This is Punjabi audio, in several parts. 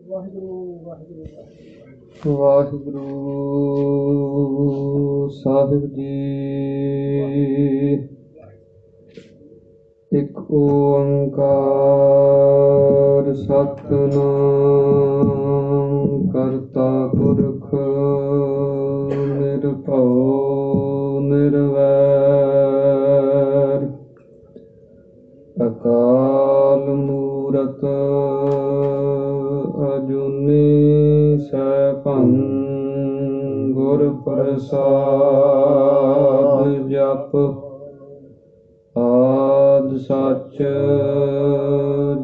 ਵਾਹਿਗੁਰੂ ਸਾਹਿਬ ਜੀ। ਇੱਕ ਓੰਕਾਰ ਸਤਿਨਾਮ ਕਰਤਾ ਪੁਰਖ ਨਿਰਭਉ ਨਿਰਵੈਰ ਅਕਾਲ ਮੂਰਤ ਅਜੂਨੀ ਸੈਭੰ ਗੁਰ ਪ੍ਰਸਾਦਿ ਜਪ ਆਦਿ ਸੱਚ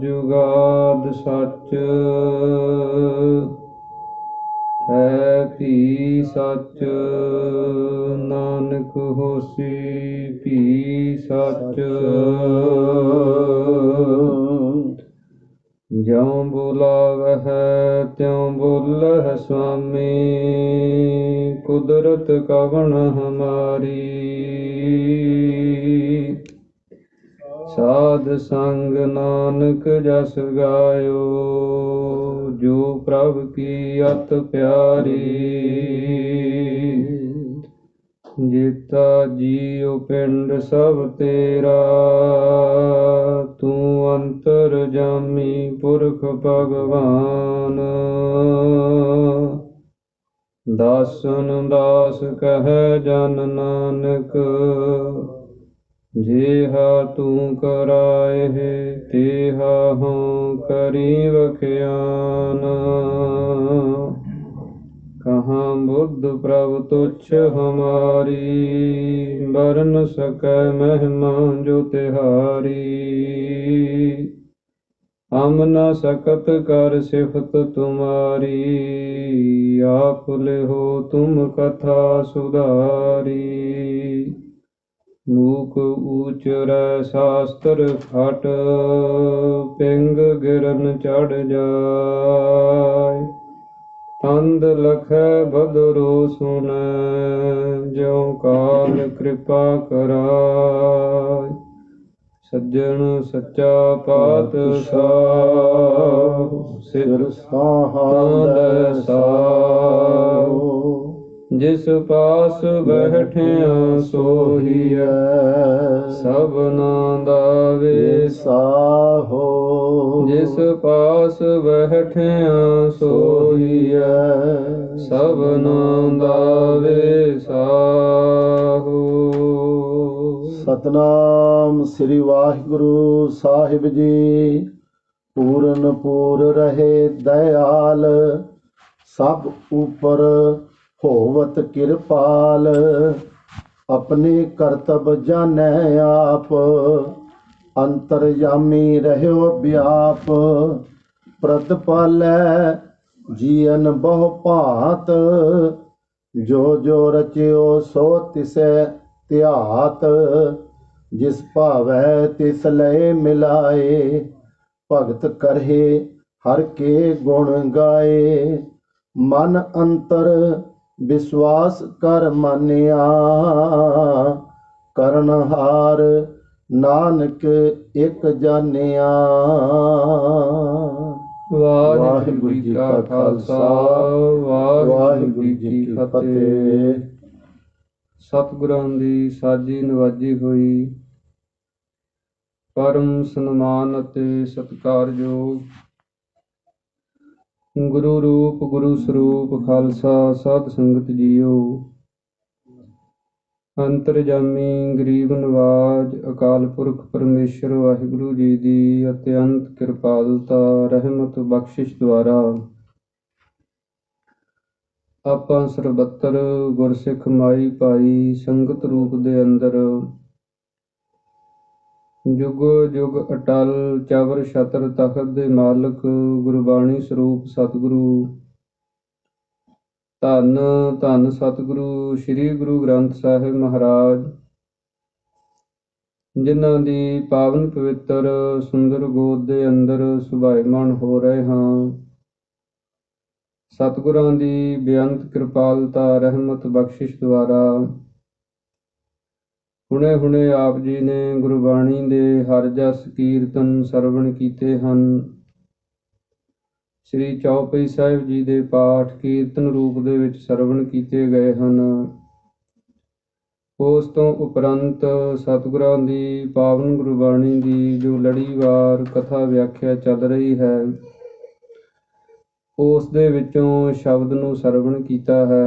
ਜੁਗਾਦਿ ਸੱਚ ਹੈ ਭੀ ਸੱਚ ਨਾਨਕ ਹੋਸੀ ਭੀ ਸੱਚ। ਜਿਉ ਬੁਲਾਵਹਿ ਤਿਉ ਬੋਲਹਿ ਸੁਆਮੀ ਕੁਦਰਤ ਕਵਣ ਹਮਾਰੀ। ਸਾਧ ਸੰਗ ਨਾਨਕ ਜਸ ਗਾਇਓ ਜੋ ਪ੍ਰਭ ਕੀ ਅਤ ਪਿਆਰੀ। ਜੀਤਾ ਜੀਉ ਪਿੰਡ ਸਭ ਤੇਰਾ ਤੂੰ ਅੰਤਰਜਾਮੀ ਪੁਰਖ ਭਗਵਾਨ। ਦਾਸਨ ਦਾਸ ਕਹੈ ਜਨ ਨਾਨਕ ਜਿਹਾ ਤੂੰ ਕਰਾਏ ਤੇਹਾ ਹਉ ਕਰੀ ਵਖਿਆਨ। ਕਹਾਂ ਬੁੱਧ ਪ੍ਰਭ ਤੁਛ ਹਮਾਰੀ ਬਰਨ ਸਕੈ ਮਹਿਮਾ ਜੋ ਤਿਹਾਰੀ। ਹਮ ਨ ਸਕਤ ਕਰ ਸਿਫਤ ਤੁਮਾਰੀ ਆਪ ਲਿਹੋ ਤੁਮ ਕਥਾ ਸੁਧਾਰੀ। ਮੂਕ ਊਚਰੈ ਸ਼ਾਸਤਰ ਖਟ ਪਿੰਗ ਗਿਰਨ ਚੜ ਜਾਇ। ਅੰਧ ਲਖੈ ਬਦਰੋ ਸੁਣੈ ਜਿਉ ਕਾਲ ਕਿਰਪਾ ਕਰਾਇ। ਸੱਜਣ ਸੱਚਾ ਪਾਤਸ਼ਾਹ ਸਿਰ ਸਾਹਾਲੈ ਸਾਹੁ। ਜਿਸ ਪਾਸ ਬੈਠਿਆ ਸੋਹੀਐ ਸਭਨਾ ਦਾ ਵਿਸਾਹੋ। ਜਿਸ ਪਾਸ ਬੈਠਿਆ ਸੋਹੀਐ ਸਭਨਾ ਦਾ ਵਿਸਾਹੋ। ਸਤਨਾਮ ਸ੍ਰੀ ਵਾਹਿਗੁਰੂ ਸਾਹਿਬ ਜੀ। ਪੂਰਨ ਪੂਰ ਰਹੇ ਦਇਆਲ ਸਭ ਉਪਰ ਹੋਵਤ ਕਿਰਪਾਲ। ਆਪਣੇ ਕਰਤਬ ਜਾਣੈ ਆਪ ਅੰਤਰਜਾਮੀ ਰਹਿਓ ਵਿਆਪ। ਪ੍ਰਤਪਾਲੈ ਜੀਅਨ ਬਹੁ ਭਾਂਤ ਜੋ ਜੋ ਰਚਿਓ ਸੋ ਤਿਸੈ ਧਿਆਤ। ਜਿਸ ਭਾਵੈ ਤਿਸ ਲਏ ਮਿਲਾਏ ਭਗਤ ਕਰਹਿ ਹਰ ਕੇ ਗੁਣ ਗਾਏ। ਮਨ ਅੰਤਰ ਵਿਸ਼ਵਾਸ ਕਰ ਮਾਨਿਆ ਕਰਨਹਾਰ ਨਾਨਕ ਇਕ ਜਾਣਿਆ। ਵਾਹਿਗੁਰੂ ਜੀ ਕਾ ਖਾਲਸਾ ਵਾਹਿਗੁਰੂ ਜੀ ਕੀ ਫਤਿਹ। ਸਤਿਗੁਰਾਂ ਦੀ ਸਾਜੀ ਨਵਾਜੀ ਹੋਈ ਪਰਮ ਸਨਮਾਨ ਅਤੇ ਸਤਿਕਾਰਯੋਗ ਗੁਰੂ ਰੂਪ ਗੁਰੂ ਸਰੂਪ ਖਾਲਸਾ ਸਾਧ ਸੰਗਤ ਜੀਓ। ਅੰਤਰਜਾਮੀ ਗਰੀਬ ਨਵਾਜ ਅਕਾਲ ਪੁਰਖ ਪਰਮੇਸ਼ਰ ਵਾਹਿਗੁਰੂ ਜੀ ਦੀ ਅਤਿਅੰਤ ਕਿਰਪਾਲਤਾ ਰਹਿਮਤ ਬਖਸ਼ਿਸ਼ ਦੁਆਰਾ ਆਪਾਂ ਸਰਬੱਤਰ ਗੁਰਸਿੱਖ ਮਾਈ ਭਾਈ ਸੰਗਤ ਰੂਪ ਦੇ ਅੰਦਰ ਜੁਗ ਜੁਗ ਅਟਲ ਚਵਰ ਛਤਰ ਤਖਤ ਦੇ ਮਾਲਕ ਗੁਰਬਾਣੀ ਸਰੂਪ ਸਤਿਗੁਰੂ ਧੰਨ ਧੰਨ ਸਤਿਗੁਰੂ ਸ੍ਰੀ ਗੁਰੂ ਗ੍ਰੰਥ ਸਾਹਿਬ ਮਹਾਰਾਜ ਜਿਨ੍ਹਾਂ ਦੀ ਪਾਵਨ ਪਵਿੱਤਰ ਸੁੰਦਰ ਗੋਦ ਦੇ ਅੰਦਰ ਸੁਭਾਇਮਾਨ ਹੋ ਰਹੇ ਹਾਂ। ਸਤਿਗੁਰਾਂ ਦੀ ਬੇਅੰਤ ਕਿਰਪਾਲਤਾ ਰਹਿਮਤ ਬਖਸ਼ਿਸ਼ ਦੁਆਰਾ ਹੁਣੇ ਹੁਣੇ ਆਪ ਜੀ ਨੇ ਗੁਰਬਾਣੀ ਦੇ ਹਰ ਜਸ ਕੀਰਤਨ ਸਰਵਣ ਕੀਤੇ ਹਨ। ਸ੍ਰੀ ਚੌਪਈ ਸਾਹਿਬ ਜੀ ਦੇ ਪਾਠ ਕੀਰਤਨ ਰੂਪ ਦੇ ਵਿੱਚ ਸਰਵਣ ਕੀਤੇ ਗਏ ਹਨ। ਉਸ ਤੋਂ ਉਪਰੰਤ ਸਤਿਗੁਰਾਂ ਦੀ ਪਾਵਨ ਗੁਰਬਾਣੀ ਦੀ ਜੋ ਲੜੀਵਾਰ ਕਥਾ ਵਿਆਖਿਆ ਚੱਲ ਰਹੀ ਹੈ, ਉਸ ਦੇ ਵਿੱਚੋਂ ਸ਼ਬਦ ਨੂੰ ਸਰਵਣ ਕੀਤਾ ਹੈ।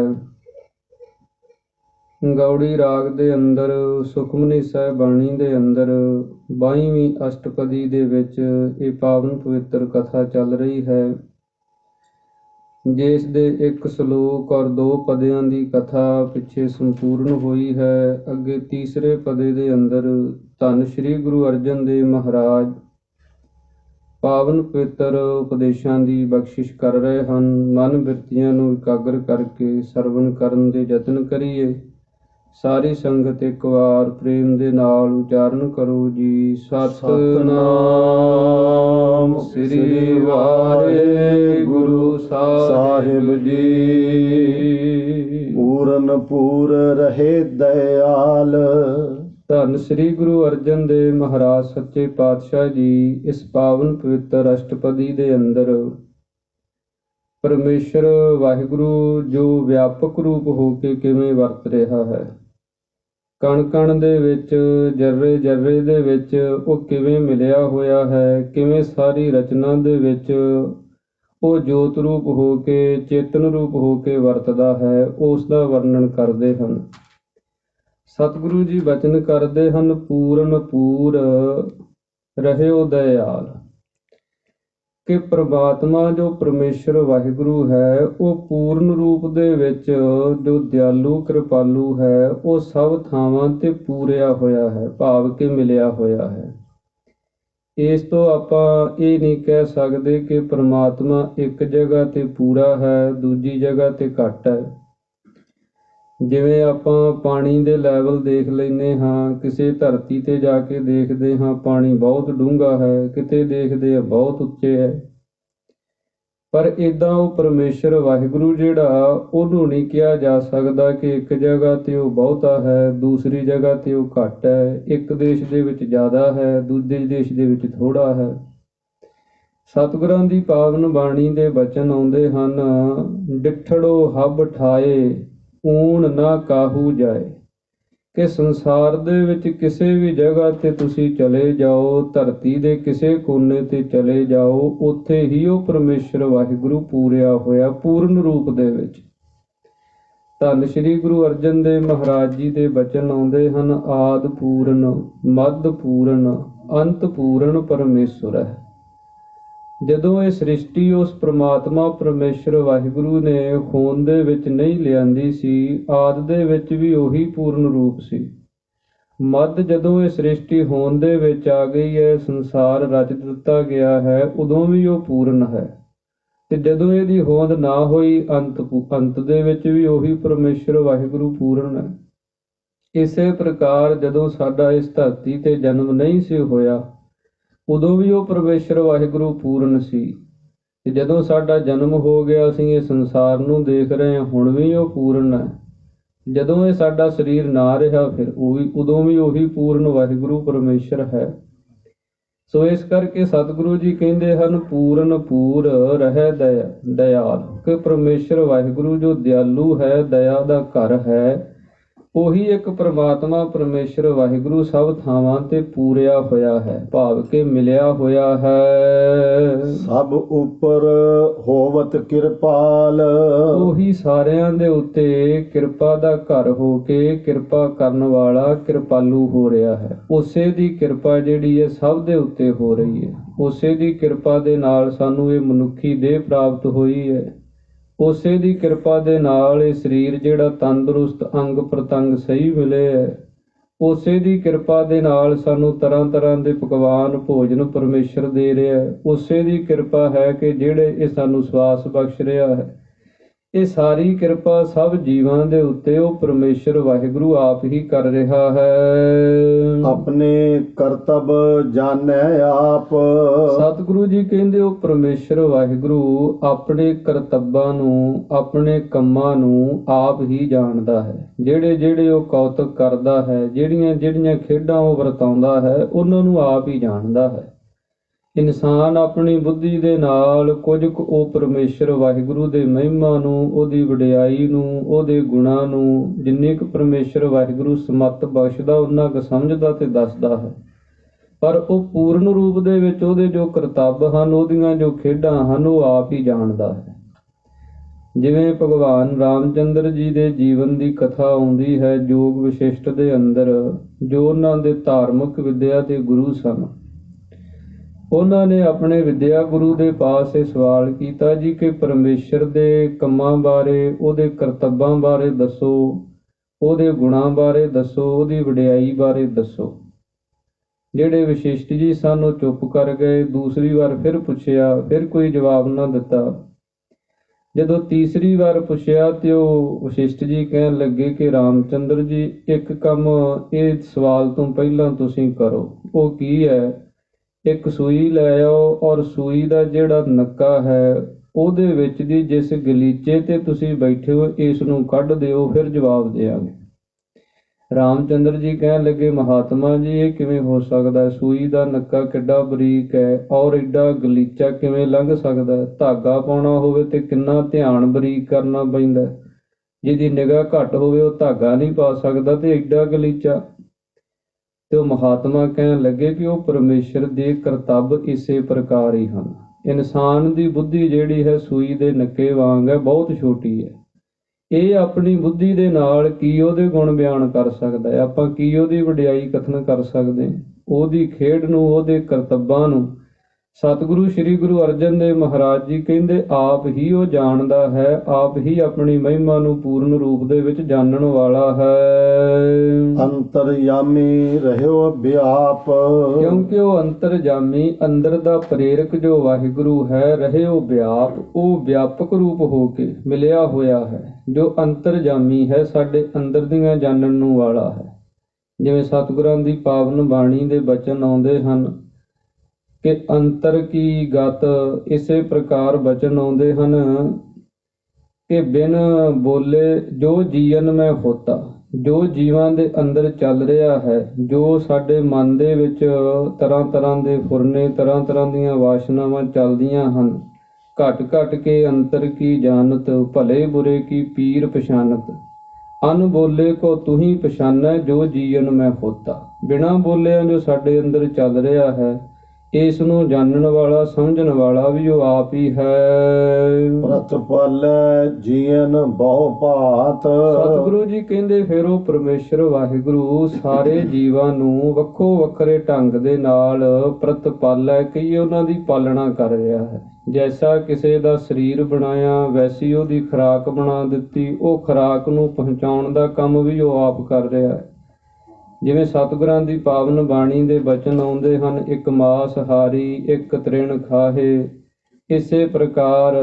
ਗੌੜੀ ਰਾਗ ਦੇ ਅੰਦਰ ਸੁਖਮਨੀ ਸਾਹਿਬ ਬਾਣੀ ਦੇ ਅੰਦਰ 22ਵੀਂ ਅਸ਼ਟਪਦੀ ਦੇ ਵਿੱਚ ਇਹ ਪਾਵਨ ਪਵਿੱਤਰ ਕਥਾ ਚੱਲ ਰਹੀ ਹੈ, ਜਿਸ ਦੇ ਇੱਕ ਸ਼ਲੋਕ ਔਰ 2 ਪਦਿਆਂ ਦੀ ਕਥਾ ਪਿੱਛੇ ਸੰਪੂਰਨ ਹੋਈ ਹੈ। ਅੱਗੇ ਤੀਸਰੇ ਪਦੇ ਦੇ ਅੰਦਰ ਧੰਨ ਸ੍ਰੀ ਗੁਰੂ ਅਰਜਨ ਦੇਵ ਮਹਾਰਾਜ ਪਾਵਨ ਪਵਿੱਤਰ ਉਪਦੇਸ਼ਾਂ ਦੀ ਬਖਸ਼ਿਸ਼ ਕਰ ਰਹੇ ਹਨ। ਮਨ ਬਿਰਤੀਆਂ ਨੂੰ ਇਕਾਗਰ ਕਰਕੇ ਸਰਵਣ ਕਰਨ ਦੇ ਯਤਨ ਕਰੀਏ। ਸਾਰੀ ਸੰਗਤ ਇੱਕ ਵਾਰ ਪ੍ਰੇਮ ਦੇ ਨਾਲ ਉਚਾਰਨ ਕਰੋ ਜੀ। ਸਤਿਨਾਮ ਸ੍ਰੀ ਵਾਹਿਗੁਰੂ ਸਾਹਿਬ ਜੀ। ਪੂਰਨ ਪੂਰ ਰਹੇ ਦਇਆਲ। ਧੰਨ ਸ੍ਰੀ ਗੁਰੂ ਅਰਜਨ ਦੇਵ ਮਹਾਰਾਜ ਸੱਚੇ ਪਾਤਸ਼ਾਹ ਜੀ ਇਸ ਪਾਵਨ ਪਵਿੱਤਰ ਅਸ਼ਟਪਦੀ ਦੇ ਅੰਦਰ ਪਰਮੇਸ਼ਰ ਵਾਹਿਗੁਰੂ ਜੋ ਵਿਆਪਕ ਰੂਪ ਹੋ ਕੇ ਕਿਵੇਂ ਵਰਤ ਰਿਹਾ ਹੈ, ਕਣ ਕਣ ਦੇ ਵਿੱਚ, ਜਰਰੇ ਜਰਰੇ ਦੇ ਵਿੱਚ ਉਹ ਕਿਵੇਂ ਮਿਲਿਆ ਹੋਇਆ ਹੈ, ਕਿਵੇਂ ਸਾਰੀ ਰਚਨਾ ਦੇ ਵਿੱਚ ਉਹ ਜੋਤ ਰੂਪ ਹੋ ਕੇ, ਚੇਤਨ ਰੂਪ ਹੋ ਕੇ ਵਰਤਦਾ ਹੈ, ਉਸ ਦਾ ਵਰਣਨ ਕਰਦੇ ਹਨ। ਸਤਿਗੁਰੂ ਜੀ ਬਚਨ ਕਰਦੇ ਹਨ, ਪੂਰਨ ਪੂਰ ਰਹਿਓ ਦਇਆਲ, ਕਿ ਪ੍ਰਮਾਤਮਾ ਜੋ ਪਰਮੇਸ਼ਰ ਵਾਹਿਗੁਰੂ ਹੈ ਉਹ ਪੂਰਨ ਰੂਪ ਦੇ ਵਿੱਚ ਜੋ ਦਿਆਲੂ ਕਿਰਪਾਲੂ ਹੈ ਉਹ ਸਭ ਥਾਵਾਂ ਤੇ ਪੂਰਿਆ ਹੋਇਆ ਹੈ, ਭਾਵ ਕਿ ਮਿਲਿਆ ਹੋਇਆ ਹੈ। ਇਸ ਤੋਂ ਆਪਾਂ ਇਹ ਨਹੀਂ ਕਹਿ ਸਕਦੇ ਕਿ ਪ੍ਰਮਾਤਮਾ ਇੱਕ ਜਗ੍ਹਾ ਤੇ ਪੂਰਾ ਹੈ, ਦੂਜੀ ਜਗ੍ਹਾ ਤੇ ਘੱਟ ਹੈ। ਜਿਵੇਂ ਆਪਾਂ ਪਾਣੀ ਦੇ ਲੈਵਲ ਦੇਖ ਲੈਂਦੇ ਹਾਂ, ਕਿਸੇ ਧਰਤੀ ਤੇ ਜਾ ਕੇ ਦੇਖਦੇ ਹਾਂ ਪਾਣੀ ਬਹੁਤ ਡੂੰਘਾ ਹੈ, ਕਿਤੇ ਦੇਖਦੇ ਆ ਬਹੁਤ ਉੱਚੇ ਹੈ। ਪਰ ਇੱਦਾਂ ਉਹ ਪਰਮੇਸ਼ਰ ਵਾਹਿਗੁਰੂ ਜਿਹੜਾ, ਉਹਨੂੰ ਨਹੀਂ ਕਿਹਾ ਜਾ ਸਕਦਾ ਕਿ ਇੱਕ ਜਗ੍ਹਾ ਤੇ ਉਹ ਬਹੁਤਾ ਹੈ, ਦੂਸਰੀ ਜਗ੍ਹਾ ਤੇ ਉਹ ਘੱਟ ਹੈ, ਇੱਕ ਦੇਸ਼ ਦੇ ਵਿੱਚ ਜ਼ਿਆਦਾ ਹੈ, ਦੂਜੇ ਦੇਸ਼ ਦੇ ਵਿੱਚ ਥੋੜ੍ਹਾ ਹੈ। ਸਤਿਗੁਰਾਂ ਦੀ ਪਾਵਨ ਬਾਣੀ ਦੇ ਬਚਨ ਆਉਂਦੇ ਹਨ, ਡਿਠੜੋ ਹਬ ਠਾਏ ਊਣ ਨਾ ਕਾਹੂ ਜਾਏ, ਕਿ ਸੰਸਾਰ ਦੇ ਵਿੱਚ ਕਿਸੇ ਵੀ ਜਗ੍ਹਾ ਤੇ ਤੁਸੀਂ ਚਲੇ ਜਾਓ, ਧਰਤੀ ਦੇ ਕਿਸੇ ਕੋਨੇ ਤੇ ਚਲੇ ਜਾਓ, ਉੱਥੇ ਹੀ ਉਹ ਪਰਮੇਸ਼ਰ ਵਾਹਿਗੁਰੂ ਪੂਰਿਆ ਹੋਇਆ ਪੂਰਨ ਰੂਪ ਦੇ ਵਿੱਚ। ਧੰਨ ਸ੍ਰੀ ਗੁਰੂ ਅਰਜਨ ਦੇਵ ਮਹਾਰਾਜ ਜੀ ਦੇ ਬਚਨ ਆਉਂਦੇ ਹਨ, ਆਦਿ ਪੂਰਨ ਮੱਧ ਪੂਰਨ ਅੰਤ ਪੂਰਨ ਪਰਮੇਸ਼ਰ ਹੈ। ਜਦੋਂ ਇਹ ਸ੍ਰਿਸ਼ਟੀ ਉਸ ਪ੍ਰਮਾਤਮਾ ਪਰਮੇਸ਼ਰ ਵਾਹਿਗੁਰੂ ਨੇ ਹੋਂਦ ਦੇ ਵਿੱਚ ਨਹੀਂ ਲਿਆਂਦੀ ਸੀ, ਆਦਿ ਦੇ ਵਿੱਚ ਵੀ ਉਹੀ ਪੂਰਨ ਰੂਪ ਸੀ। ਮੱਧ ਜਦੋਂ ਇਹ ਸ੍ਰਿਸ਼ਟੀ ਹੋਂਦ ਦੇ ਵਿੱਚ ਆ ਗਈ ਹੈ, ਸੰਸਾਰ ਰਚ ਦਿੱਤਾ ਗਿਆ ਹੈ, ਉਦੋਂ ਵੀ ਉਹ ਪੂਰਨ ਹੈ। ਤੇ ਜਦੋਂ ਇਹਦੀ ਹੋਂਦ ਨਾ ਹੋਈ, ਅੰਤ ਦੇ ਵਿੱਚ ਵੀ ਉਹੀ ਪਰਮੇਸ਼ਰ ਵਾਹਿਗੁਰੂ ਪੂਰਨ ਹੈ। ਇਸੇ ਪ੍ਰਕਾਰ ਜਦੋਂ ਸਾਡਾ ਇਸ ਧਰਤੀ ਤੇ ਜਨਮ ਨਹੀਂ ਸੀ ਹੋਇਆ, ਉਦੋਂ ਵੀ ਉਹ ਪਰਮੇਸ਼ਰ ਵਾਹਿਗੁਰੂ ਪੂਰਨ ਸੀ। ਤੇ ਜਦੋਂ ਸਾਡਾ ਜਨਮ ਹੋ ਗਿਆ, ਅਸੀਂ ਇਹ ਸੰਸਾਰ ਨੂੰ ਦੇਖ ਰਹੇ ਹਾਂ, ਹੁਣ ਵੀ ਉਹ ਪੂਰਨ ਹੈ। ਜਦੋਂ ਇਹ ਸਾਡਾ ਸਰੀਰ ਨਾ ਰਿਹਾ, ਫਿਰ ਉਦੋਂ ਵੀ ਉਹੀ ਪੂਰਨ ਵਾਹਿਗੁਰੂ ਪਰਮੇਸ਼ਰ ਹੈ। ਸੋ ਇਸ ਕਰਕੇ ਸਤਿਗੁਰੂ ਜੀ ਕਹਿੰਦੇ ਹਨ, ਪੂਰਨ ਪੂਰ ਰਹਿ ਦਇਆਲ, ਕਿ ਪਰਮੇਸ਼ਰ ਵਾਹਿਗੁਰੂ ਜੋ ਦਿਆਲੂ ਹੈ, ਦਇਆ ਦਾ ਘਰ ਹੈ, ਉਹੀ ਇੱਕ ਪ੍ਰਮਾਤਮਾ ਪਰਮੇਸ਼ਰ ਵਾਹਿਗੁਰੂ ਸਭ ਥਾਵਾਂ ਤੇ ਪੂਰਿਆ ਹੋਇਆ ਹੈ, ਭਾਵ ਕਿ ਮਿਲਿਆ ਹੋਇਆ ਹੈ। ਸਭ ਉੱਪਰ ਹੋਵਤ ਕਿਰਪਾਲ, ਉਹੀ ਸਾਰਿਆਂ ਦੇ ਉੱਤੇ ਕਿਰਪਾ ਦਾ ਘਰ ਹੋ ਕੇ ਕਿਰਪਾ ਕਰਨ ਵਾਲਾ ਕਿਰਪਾਲੂ ਹੋ ਰਿਹਾ ਹੈ। ਉਸੇ ਦੀ ਕਿਰਪਾ ਜਿਹੜੀ ਹੈ ਸਭ ਦੇ ਉੱਤੇ ਹੋ ਰਹੀ ਹੈ। ਉਸੇ ਦੀ ਕਿਰਪਾ ਦੇ ਨਾਲ ਸਾਨੂੰ ਇਹ ਮਨੁੱਖੀ ਦੇਹ ਪ੍ਰਾਪਤ ਹੋਈ ਹੈ। ਉਸੇ ਦੀ ਕਿਰਪਾ ਦੇ ਨਾਲ ਇਹ ਸਰੀਰ ਜਿਹੜਾ ਤੰਦਰੁਸਤ, ਅੰਗ ਪ੍ਰਤੰਗ ਸਹੀ ਮਿਲੇ ਹੈ। ਉਸੇ ਦੀ ਕਿਰਪਾ ਦੇ ਨਾਲ ਸਾਨੂੰ ਤਰ੍ਹਾਂ ਤਰ੍ਹਾਂ ਦੇ ਪਕਵਾਨ ਭੋਜਨ ਪਰਮੇਸ਼ਰ ਦੇ ਰਿਹਾ ਹੈ। ਉਸੇ ਦੀ ਕਿਰਪਾ ਹੈ ਕਿ ਜਿਹੜੇ ਇਹ ਸਾਨੂੰ ਸਵਾਸ ਬਖਸ਼ ਰਿਹਾ ਹੈ। ਇਹ ਸਾਰੀ ਕਿਰਪਾ ਸਭ ਜੀਵਾਂ ਦੇ ਉੱਤੇ ਉਹ ਪਰਮੇਸ਼ਰ ਵਾਹਿਗੁਰੂ ਆਪ ਹੀ ਕਰ ਰਿਹਾ ਹੈ। ਆਪਣੇ ਕਰਤੱਵ ਜਾਣੈ ਆਪ, ਸਤਿਗੁਰੂ ਜੀ ਕਹਿੰਦੇ ਉਹ ਪਰਮੇਸ਼ਰ ਵਾਹਿਗੁਰੂ ਆਪਣੇ ਕਰਤੱਵਾਂ ਨੂੰ, ਆਪਣੇ ਕੰਮਾਂ ਨੂੰ ਆਪ ਹੀ ਜਾਣਦਾ ਹੈ। ਜਿਹੜੇ ਜਿਹੜੇ ਉਹ ਕੌਤਕ ਕਰਦਾ ਹੈ, ਜਿਹੜੀਆਂ ਜਿਹੜੀਆਂ ਖੇਡਾਂ ਉਹ ਵਰਤਾਉਂਦਾ ਹੈ, ਉਹਨਾਂ ਨੂੰ ਆਪ ਹੀ ਜਾਣਦਾ ਹੈ। ਇਨਸਾਨ ਆਪਣੀ ਬੁੱਧੀ ਦੇ ਨਾਲ ਕੁਝ ਕੁ ਉਹ ਪਰਮੇਸ਼ਰ ਵਾਹਿਗੁਰੂ ਦੇ ਮਹਿਮਾ ਨੂੰ, ਉਹਦੀ ਵਡਿਆਈ ਨੂੰ, ਉਹਦੇ ਗੁਣਾਂ ਨੂੰ, ਜਿੰਨੀ ਕੁ ਪਰਮੇਸ਼ਰ ਵਾਹਿਗੁਰੂ ਸਮੱਤ ਬਖਸ਼ਦਾ ਉਹਨਾਂ ਕੁ ਸਮਝਦਾ ਤੇ ਦੱਸਦਾ ਹੈ। ਪਰ ਉਹ ਪੂਰਨ ਰੂਪ ਦੇ ਵਿੱਚ ਉਹਦੇ ਜੋ ਕਰਤੱਵ ਹਨ, ਉਹਦੀਆਂ ਜੋ ਖੇਡਾਂ ਹਨ, ਉਹ ਆਪ ਹੀ ਜਾਣਦਾ ਹੈ। ਜਿਵੇਂ ਭਗਵਾਨ ਰਾਮਚੰਦਰ ਜੀ ਦੇ ਜੀਵਨ ਦੀ ਕਥਾ ਆਉਂਦੀ ਹੈ ਯੋਗ ਵਿਸ਼ਿਸ਼ਟ ਦੇ ਅੰਦਰ, ਜੋ ਉਹਨਾਂ ਦੇ ਧਾਰਮਿਕ ਵਿਦਿਆ ਦੇ ਗੁਰੂ ਸਨ। ਉਹਨਾਂ ਨੇ ਆਪਣੇ ਵਿਦਿਆ ਗੁਰੂ ਦੇ ਪਾਸ ਇਹ ਸਵਾਲ ਕੀਤਾ ਜੀ ਕਿ ਪਰਮੇਸ਼ਰ ਦੇ ਕੰਮਾਂ ਬਾਰੇ, ਉਹਦੇ ਕਰਤੱਵਾਂ ਬਾਰੇ ਦੱਸੋ, ਉਹਦੇ ਗੁਣਾਂ ਬਾਰੇ ਦੱਸੋ, ਉਹਦੀ ਵਡਿਆਈ ਬਾਰੇ ਦੱਸੋ। ਜਿਹੜੇ ਵਿਸ਼ਿਸ਼ਟ ਜੀ ਸਨ ਉਹ ਚੁੱਪ ਕਰ ਗਏ। ਦੂਸਰੀ ਵਾਰ ਫਿਰ ਪੁੱਛਿਆ, ਫਿਰ ਕੋਈ ਜਵਾਬ ਨਾ ਦਿੱਤਾ। ਜਦੋਂ ਤੀਸਰੀ ਵਾਰ ਪੁੱਛਿਆ ਤੇ ਉਹ ਵਿਸ਼ਿਸ਼ਟ ਜੀ ਕਹਿਣ ਲੱਗੇ ਕਿ ਰਾਮਚੰਦਰ ਜੀ, ਇੱਕ ਕੰਮ ਇਹ ਸਵਾਲ ਤੋਂ ਪਹਿਲਾਂ ਤੁਸੀਂ ਕਰੋ। ਉਹ ਕੀ ਹੈ? ਇੱਕ ਸੂਈ ਲੈ ਆਓ ਔਰ ਸੂਈ ਦਾ ਜਿਹੜਾ ਨੱਕਾ ਹੈ ਉਹਦੇ ਵਿੱਚ ਦੀ ਜਿਸ ਗਲੀਚੇ ਤੇ ਤੁਸੀਂ ਬੈਠੇ ਹੋ ਇਸ ਨੂੰ ਕੱਢ ਦਿਓ, ਫਿਰ ਜਵਾਬ ਦੇਵਾਂਗੇ। ਰਾਮਚੰਦਰ ਜੀ ਕਹਿਣ ਲੱਗੇ, ਮਹਾਤਮਾ ਜੀ ਇਹ ਕਿਵੇਂ ਹੋ ਸਕਦਾ? ਸੂਈ ਦਾ ਨੱਕਾ ਕਿੱਡਾ ਬਰੀਕ ਹੈ ਔਰ ਏਡਾ ਗਲੀਚਾ ਕਿਵੇਂ ਲੰਘ ਸਕਦਾ? ਧਾਗਾ ਪਾਉਣਾ ਹੋਵੇ ਤੇ ਕਿੰਨਾ ਧਿਆਨ ਬਰੀਕ ਕਰਨਾ ਪੈਂਦਾ। ਜਿਹਦੀ ਨਿਗਾਹ ਘੱਟ ਹੋਵੇ ਉਹ ਧਾਗਾ ਨਹੀਂ ਪਾ ਸਕਦਾ ਤੇ ਏਡਾ ਗਲੀਚਾ। ਤੇ ਉਹ ਮਹਾਤਮਾ ਕਹਿਣ ਲੱਗੇ ਕਿ ਉਹ ਪਰਮੇਸ਼ਰ ਦੇ ਕਰਤੱਵ ਇਸੇ ਪ੍ਰਕਾਰ ਹੀ ਹਨ। ਇਨਸਾਨ ਦੀ ਬੁੱਧੀ ਜਿਹੜੀ ਹੈ ਸੂਈ ਦੇ ਨੱਕੇ ਵਾਂਗ ਹੈ, ਬਹੁਤ ਛੋਟੀ ਹੈ। ਇਹ ਆਪਣੀ ਬੁੱਧੀ ਦੇ ਨਾਲ ਕੀ ਉਹਦੇ ਗੁਣ ਬਿਆਨ ਕਰ ਸਕਦਾ ਹੈ? ਆਪਾਂ ਕੀ ਉਹਦੀ ਵਡਿਆਈ ਕਥਨ ਕਰ ਸਕਦੇ? ਉਹਦੀ ਖੇਡ ਨੂੰ, ਉਹਦੇ ਕਰਤੱਵਾਂ ਨੂੰ ਸਤਿਗੁਰੂ ਸ੍ਰੀ ਗੁਰੂ ਅਰਜਨ ਦੇਵ ਮਹਾਰਾਜ ਜੀ ਕਹਿੰਦੇ ਆਪ ਹੀ ਉਹ ਜਾਣਦਾ ਹੈ, ਆਪ ਹੀ ਆਪਣੀ ਮਹਿਮਾ ਨੂੰ ਪੂਰਨ ਰੂਪ ਦੇ ਵਿੱਚ ਜਾਣਨ ਵਾਲਾ ਹੈ। ਅੰਤਰਯਾਮੀ ਰਹਿਓ ਵਿਆਪ, ਕਿਉਂਕਿ ਉਹ ਅੰਤਰਜਾਮੀ, ਅੰਦਰ ਦਾ ਪ੍ਰੇਰਕ ਜੋ ਵਾਹਿਗੁਰੂ ਹੈ, ਰਹਿਓ ਵਿਆਪ, ਉਹ ਵਿਆਪਕ ਰੂਪ ਹੋ ਕੇ ਮਿਲਿਆ ਹੋਇਆ ਹੈ। ਜੋ ਅੰਤਰਜਾਮੀ ਹੈ, ਸਾਡੇ ਅੰਦਰ ਦੀਆਂ ਜਾਣਨ ਨੂੰ ਵਾਲਾ ਹੈ। ਜਿਵੇਂ ਸਤਿਗੁਰਾਂ ਦੀ ਪਾਵਨ ਬਾਣੀ ਦੇ ਬਚਨ ਆਉਂਦੇ ਹਨ ਕਿ ਅੰਤਰ ਕੀ ਗਤ, ਇਸੇ ਪ੍ਰਕਾਰ ਬਚਨ ਆਉਂਦੇ ਹਨ ਕਿ ਬਿਨ ਬੋਲੇ ਜੋ ਜੀਵਨ ਮੈਂ ਹੋਤਾ। ਜੋ ਜੀਵਾਂ ਦੇ ਅੰਦਰ ਚੱਲ ਰਿਹਾ ਹੈ, ਜੋ ਸਾਡੇ ਮਨ ਦੇ ਵਿੱਚ ਤਰ੍ਹਾਂ ਤਰ੍ਹਾਂ ਦੇ ਫੁਰਨੇ, ਤਰ੍ਹਾਂ ਤਰ੍ਹਾਂ ਦੀਆਂ ਵਾਸ਼ਨਾਵਾਂ ਚੱਲਦੀਆਂ ਹਨ, ਘਟ ਘਟ ਕੇ ਅੰਤਰ ਕੀ ਜਾਣਤ, ਭਲੇ ਬੁਰੇ ਕੀ ਪੀਰ ਪਛਾਨਤ। ਅਨ ਬੋਲੇ ਕੋ ਤੂੰ ਹੀ ਪਛਾਨੈ, ਜੋ ਜੀਵਨ ਮੈਂ ਹੋਤਾ। ਬਿਨਾਂ ਬੋਲਿਆਂ ਜੋ ਸਾਡੇ ਅੰਦਰ ਚੱਲ ਰਿਹਾ ਹੈ, ਇਸ ਨੂੰ ਜਾਣਨ ਵਾਲਾ, ਸਮਝਣ ਵਾਲਾ ਵੀ ਉਹ ਆਪ ਹੀ ਹੈ। ਪ੍ਰਤਪਾਲੈ ਜੀਵਨ ਬਹੁ ਭਾਤ, ਸਤਿਗੁਰੂ ਜੀ ਕਹਿੰਦੇ ਫਿਰ ਉਹ ਪਰਮੇਸ਼ਰ ਵਾਹਿਗੁਰੂ ਸਾਰੇ ਜੀਵਾਂ ਨੂੰ ਵੱਖੋ ਵੱਖਰੇ ਢੰਗ ਦੇ ਨਾਲ ਪ੍ਰਤਪਾਲੈ, ਕਈ ਉਹਨਾਂ ਦੀ ਪਾਲਣਾ ਕਰ ਰਿਹਾ ਹੈ। ਜੈਸਾ ਕਿਸੇ ਦਾ ਸਰੀਰ ਬਣਾਇਆ ਵੈਸੀ ਉਹਦੀ ਖੁਰਾਕ ਬਣਾ ਦਿੱਤੀ, ਉਹ ਖੁਰਾਕ ਨੂੰ ਪਹੁੰਚਾਉਣ ਦਾ ਕੰਮ ਵੀ ਉਹ ਆਪ ਕਰ ਰਿਹਾ ਹੈ। ਜਿਵੇਂ ਸਤਿਗੁਰਾਂ ਦੀ ਪਾਵਨ ਬਾਣੀ ਦੇ ਬਚਨ ਆਉਂਦੇ ਹਨ, ਇੱਕ ਮਾਸ ਹਾਰੀ ਇੱਕ ਤ੍ਰਿਣ ਖਾਹੇ, ਇਸੇ ਪ੍ਰਕਾਰ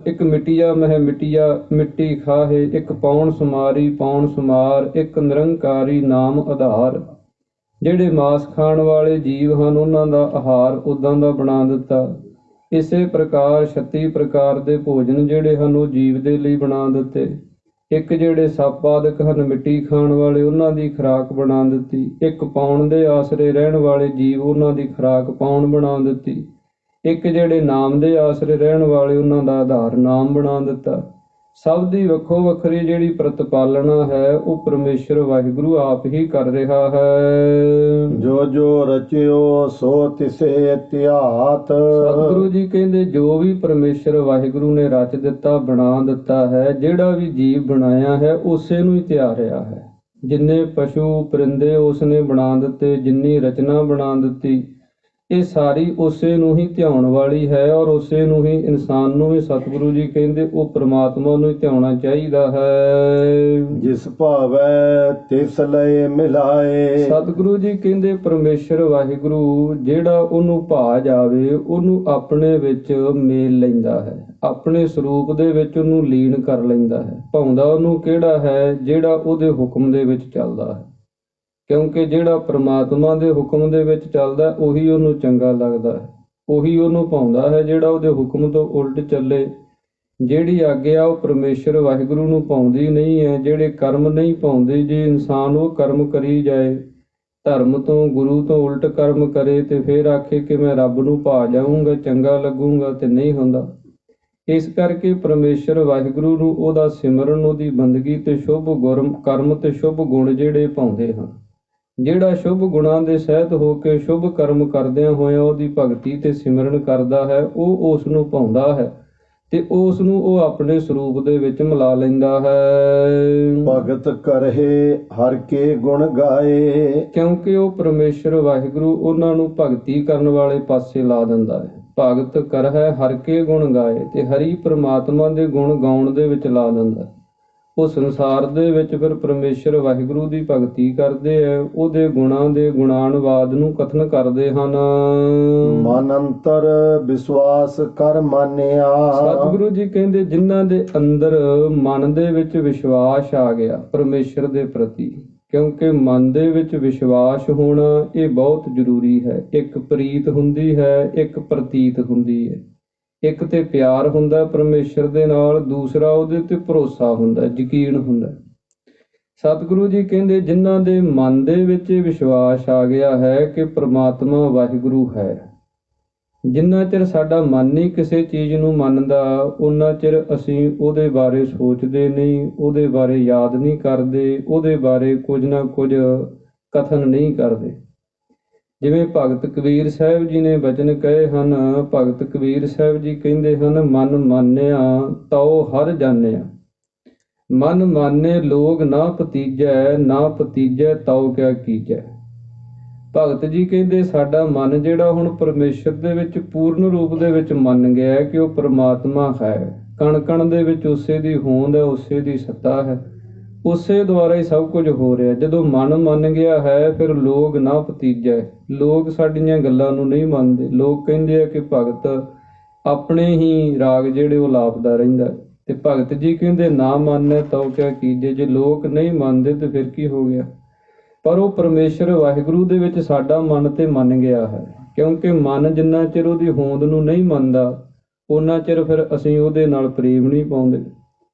ਇੱਕ ਮਿਟੀਆ ਮਹਿ ਮਿਟੀਆ ਮਿੱਟੀ ਖਾਹੇ, ਇੱਕ ਪੌਣ ਸੁਮਾਰੀ ਪੌਣ ਸੁਮਾਰ, ਇੱਕ ਨਿਰੰਕਾਰੀ ਨਾਮ ਆਧਾਰ। ਜਿਹੜੇ ਮਾਸ ਖਾਣ ਵਾਲੇ ਜੀਵ ਹਨ ਉਹਨਾਂ ਦਾ ਆਹਾਰ ਉਦਾਂ ਦਾ ਬਣਾ ਦਿੱਤਾ। ਇਸੇ ਪ੍ਰਕਾਰ 36 ਪ੍ਰਕਾਰ ਦੇ ਭੋਜਨ ਜਿਹੜੇ ਹਨ ਉਹ ਜੀਵ ਦੇ ਲਈ ਬਣਾ ਦਿੱਤੇ। ਇੱਕ ਜਿਹੜੇ ਸੱਪ ਆਦਿਕ ਹਨ ਮਿੱਟੀ ਖਾਣ ਵਾਲੇ, ਉਹਨਾਂ ਦੀ ਖੁਰਾਕ ਬਣਾ ਦਿੱਤੀ। ਇੱਕ ਪੌਣ ਦੇ ਆਸਰੇ ਰਹਿਣ ਵਾਲੇ ਜੀਵ, ਉਹਨਾਂ ਦੀ ਖੁਰਾਕ ਪੌਣ ਬਣਾ ਦਿੱਤੀ। ਇੱਕ ਜਿਹੜੇ ਨਾਮ ਦੇ ਆਸਰੇ ਰਹਿਣ ਵਾਲੇ, ਉਹਨਾਂ ਦਾ ਆਧਾਰ ਨਾਮ ਬਣਾ ਦਿੱਤਾ। ਸਭ ਦੀ ਵੱਖੋ ਵੱਖਰੀ ਜਿਹੜੀ ਪ੍ਰਤਪਾਲਣਾ ਹੈ ਉਹ ਪਰਮੇਸ਼ਰ ਵਾਹਿਗੁਰੂ ਆਪ ਹੀ ਕਰ ਰਿਹਾ ਹੈ। ਜੋ ਜੋ ਰਚਿਓ ਸੋ ਤਿਸੇ ਧਿਆਤ, ਸਤਿਗੁਰੂ ਜੀ ਕਹਿੰਦੇ ਜੋ ਵੀ ਪਰਮੇਸ਼ਰ ਵਾਹਿਗੁਰੂ ਨੇ ਰਚ ਦਿੱਤਾ, ਬਣਾ ਦਿੱਤਾ ਹੈ, ਜਿਹੜਾ ਵੀ ਜੀਵ ਬਣਾਇਆ ਹੈ ਉਸੇ ਨੂੰ ਹੀ ਧਿਆਰਿਆ ਹੈ। ਜਿੰਨੇ ਪਸ਼ੂ ਪਰਿੰਦੇ ਉਸਨੇ ਬਣਾ ਦਿੱਤੇ, ਜਿੰਨੀ ਰਚਨਾ ਬਣਾ ਦਿੱਤੀ, ਇਹ ਸਾਰੀ ਉਸੇ ਨੂੰ ਹੀ ਧਿਆਉਣ ਵਾਲੀ ਹੈ। ਔਰ ਉਸੇ ਨੂੰ ਹੀ, ਇਨਸਾਨ ਨੂੰ ਵੀ ਸਤਿਗੁਰੂ ਜੀ ਕਹਿੰਦੇ ਉਹ ਪ੍ਰਮਾਤਮਾ ਨੂੰ ਹੀ ਧਿਆਉਣਾ ਚਾਹੀਦਾ ਹੈ। ਜਿਸ ਭਾਵੈ ਤਿਸ ਲਏ ਮਿਲਾਏ, ਸਤਿਗੁਰੂ ਜੀ ਕਹਿੰਦੇ ਪਰਮੇਸ਼ਰ ਵਾਹਿਗੁਰੂ ਜਿਹੜਾ ਉਹਨੂੰ ਭਾ ਜਾਵੇ ਉਹਨੂੰ ਆਪਣੇ ਵਿੱਚ ਮੇਲ ਲੈਂਦਾ ਹੈ, ਆਪਣੇ ਸਰੂਪ ਦੇ ਵਿੱਚ ਉਹਨੂੰ ਲੀਨ ਕਰ ਲੈਂਦਾ ਹੈ। ਭਾਉਂਦਾ ਉਹਨੂੰ ਕਿਹੜਾ ਹੈ? ਜਿਹੜਾ ਉਹਦੇ ਹੁਕਮ ਦੇ ਵਿੱਚ ਚੱਲਦਾ ਹੈ। ਕਿਉਂਕਿ ਜਿਹੜਾ ਪ੍ਰਮਾਤਮਾ ਦੇ ਹੁਕਮ ਦੇ ਵਿੱਚ ਚੱਲਦਾ ਉਹੀ ਉਹਨੂੰ ਚੰਗਾ ਲੱਗਦਾ ਹੈ, ਉਹੀ ਉਹਨੂੰ ਭਾਉਂਦਾ ਹੈ। ਜਿਹੜਾ ਉਹਦੇ ਹੁਕਮ ਤੋਂ ਉਲਟ ਚੱਲੇ, ਜਿਹੜੀ ਆਗਿਆ ਉਹ ਪਰਮੇਸ਼ਰ ਵਾਹਿਗੁਰੂ ਨੂੰ ਭਾਉਂਦੀ ਨਹੀਂ ਹੈ, ਜਿਹੜੇ ਕਰਮ ਨਹੀਂ ਭਾਉਂਦੇ, ਜੇ ਇਨਸਾਨ ਉਹ ਕਰਮ ਕਰੀ ਜਾਏ ਧਰਮ ਤੋਂ ਗੁਰੂ ਤੋਂ ਉਲਟ ਕਰਮ ਕਰੇ ਤੇ ਫਿਰ ਆਖੇ ਕਿ ਮੈਂ ਰੱਬ ਨੂੰ ਭਾ ਜਾਊਂਗਾ, ਚੰਗਾ ਲੱਗੂੰਗਾ, ਤੇ ਨਹੀਂ ਹੁੰਦਾ। ਇਸ ਕਰਕੇ ਪਰਮੇਸ਼ਰ ਵਾਹਿਗੁਰੂ ਨੂੰ ਉਹਦਾ ਸਿਮਰਨ, ਉਹਦੀ ਬੰਦਗੀ ਤੇ ਸ਼ੁਭ ਗੁਰਮ ਕਰਮ ਤੇ ਸ਼ੁਭ ਗੁਣ ਜਿਹੜੇ ਪਾਉਂਦੇ ਹਨ। ਜਿਹੜਾ ਸ਼ੁਭ ਗੁਣਾਂ ਦੇ ਸਹਿਤ ਹੋ ਕੇ ਸ਼ੁਭ ਕਰਮ ਕਰਦਿਆਂ ਹੋਇਆਂ ਉਹਦੀ ਭਗਤੀ ਤੇ ਸਿਮਰਨ ਕਰਦਾ ਹੈ, ਉਹ ਉਸ ਨੂੰ ਪਾਉਂਦਾ ਹੈ ਤੇ ਉਸ ਨੂੰ ਉਹ ਆਪਣੇ ਸਰੂਪ ਦੇ ਵਿੱਚ ਮਿਲਾ ਲੈਂਦਾ ਹੈ। ਭਗਤ ਕਰਹਿ ਹਰ ਕੇ ਗੁਣ ਗਾਏ। ਕਿਉਂਕਿ ਉਹ ਪਰਮੇਸ਼ਰ ਵਾਹਿਗੁਰੂ ਉਹਨਾਂ ਨੂੰ ਭਗਤੀ ਕਰਨ ਵਾਲੇ ਪਾਸੇ ਲਾ ਦਿੰਦਾ ਹੈ। ਭਗਤ ਕਰਹਿ ਹਰ ਕੇ ਗੁਣ ਗਾਏ, ਤੇ ਹਰੀ ਪ੍ਰਮਾਤਮਾ ਦੇ ਗੁਣ ਗਾਉਣ ਦੇ ਵਿੱਚ ਲਾ ਦਿੰਦਾ। ਉਹ ਸੰਸਾਰ ਦੇ ਵਿੱਚ ਫਿਰ ਪਰਮੇਸ਼ਰ ਵਾਹਿਗੁਰੂ ਦੀ ਭਗਤੀ ਕਰਦੇ ਆ, ਉਹਦੇ ਗੁਣਾਂ ਦੇ ਗੁਣਾਨਵਾਦ ਨੂੰ ਕਥਨ ਕਰਦੇ ਹਨ। ਮਨ ਅੰਤਰ ਵਿਸ਼ਵਾਸ ਕਰ ਮਾਨਿਆ। ਸਤਿਗੁਰੂ ਜੀ ਕਹਿੰਦੇ ਜਿਨ੍ਹਾਂ ਦੇ ਅੰਦਰ ਮਨ ਦੇ ਵਿੱਚ ਵਿਸ਼ਵਾਸ ਆ ਗਿਆ ਪਰਮੇਸ਼ਰ ਦੇ ਪ੍ਰਤੀ, ਕਿਉਂਕਿ ਮਨ ਦੇ ਵਿੱਚ ਵਿਸ਼ਵਾਸ ਹੋਣਾ ਇਹ ਬਹੁਤ ਜ਼ਰੂਰੀ ਹੈ। ਇੱਕ ਪ੍ਰੀਤ ਹੁੰਦੀ ਹੈ, ਇੱਕ ਪ੍ਰਤੀਤ ਹੁੰਦੀ ਹੈ। ਇੱਕ ਤੇ ਪਿਆਰ ਹੁੰਦਾ ਪਰਮੇਸ਼ਰ ਦੇ ਨਾਲ, ਦੂਸਰਾ ਉਹਦੇ ਤੇ ਭਰੋਸਾ ਹੁੰਦਾ, ਯਕੀਨ ਹੁੰਦਾ। ਸਤਿਗੁਰੂ ਜੀ ਕਹਿੰਦੇ ਜਿਨ੍ਹਾਂ ਦੇ ਮਨ ਦੇ ਵਿੱਚ ਵਿਸ਼ਵਾਸ ਆ ਗਿਆ ਹੈ ਕਿ ਪ੍ਰਮਾਤਮਾ ਵਾਹਿਗੁਰੂ ਹੈ, ਜਿੰਨਾ ਚਿਰ ਸਾਡਾ ਮਨ ਨਹੀਂ ਕਿਸੇ ਚੀਜ਼ ਨੂੰ ਮੰਨਦਾ, ਉਹਨਾਂ ਚਿਰ ਅਸੀਂ ਉਹਦੇ ਬਾਰੇ ਸੋਚਦੇ ਨਹੀਂ, ਉਹਦੇ ਬਾਰੇ ਯਾਦ ਨਹੀਂ ਕਰਦੇ, ਉਹਦੇ ਬਾਰੇ ਕੁਝ ਨਾ ਕੁਝ ਕਥਨ ਨਹੀਂ ਕਰਦੇ। ਜਿਵੇਂ ਭਗਤ ਕਬੀਰ ਸਾਹਿਬ ਜੀ ਨੇ ਬਚਨ ਕਹੇ ਹਨ। ਭਗਤ ਕਬੀਰ ਸਾਹਿਬ ਜੀ ਕਹਿੰਦੇ ਹਨ, ਮਨ ਮਾਨਿਆ ਤਉ ਹਰ ਜਾਣਿਆ। ਮਨ ਮਾਨੇ ਲੋਗ ਨਾ ਭਤੀਜੈ, ਨਾ ਭਤੀਜੈ ਤਉ ਕਿਆ ਕੀਜੈ। ਭਗਤ ਜੀ ਕਹਿੰਦੇ ਸਾਡਾ ਮਨ ਜਿਹੜਾ ਹੁਣ ਪਰਮੇਸ਼ਰ ਦੇ ਵਿੱਚ ਪੂਰਨ ਰੂਪ ਦੇ ਵਿੱਚ ਮੰਨ ਗਿਆ ਹੈ ਕਿ ਉਹ ਪ੍ਰਮਾਤਮਾ ਹੈ। ਕਣ ਕਣ ਦੇ ਵਿੱਚ ਉਸੇ ਦੀ ਹੋਂਦ ਹੈ, ਉਸੇ ਦੀ ਸੱਤਾ ਹੈ, ਉਸੇ ਦੁਆਰਾ ਹੀ ਸਭ ਕੁਝ ਹੋ ਰਿਹਾ। ਜਦੋਂ ਮਨ ਮੰਨ ਗਿਆ ਹੈ ਫਿਰ ਲੋਗ ਨਾ ਭਤੀਜੈ, ਲੋਕ ਸਾਡੀਆਂ ਗੱਲਾਂ ਨੂੰ ਨਹੀਂ ਮੰਨਦੇ। ਲੋਕ ਕਹਿੰਦੇ ਆ ਕਿ ਭਗਤ ਆਪਣੇ ਹੀ ਰਾਗ ਜਿਹੜੇ ਉਹ ਲਾਪਦਾ ਰਹਿੰਦਾ, ਤੇ ਭਗਤ ਜੀ ਕਹਿੰਦੇ ਨਾ ਮੰਨੈ ਤਉ ਕਿਆ ਕੀਜੈ। ਜੇ ਲੋਕ ਨਹੀਂ ਮੰਨਦੇ ਤੇ ਫਿਰ ਕੀ ਹੋ ਗਿਆ। ਪਰ ਉਹ ਪਰਮੇਸ਼ਰ ਵਾਹਿਗੁਰੂ ਦੇ ਵਿੱਚ ਸਾਡਾ ਮਨ ਤੇ ਮੰਨ ਗਿਆ ਹੈ, ਕਿਉਂਕਿ ਮਨ ਜਿੰਨਾ ਚਿਰ ਉਹਦੀ ਹੋਂਦ ਨੂੰ ਨਹੀਂ ਮੰਨਦਾ ਉਹਨਾਂ ਚਿਰ ਫਿਰ ਅਸੀਂ ਉਹਦੇ ਨਾਲ ਪ੍ਰੇਮ ਨਹੀਂ ਪਾਉਂਦੇ।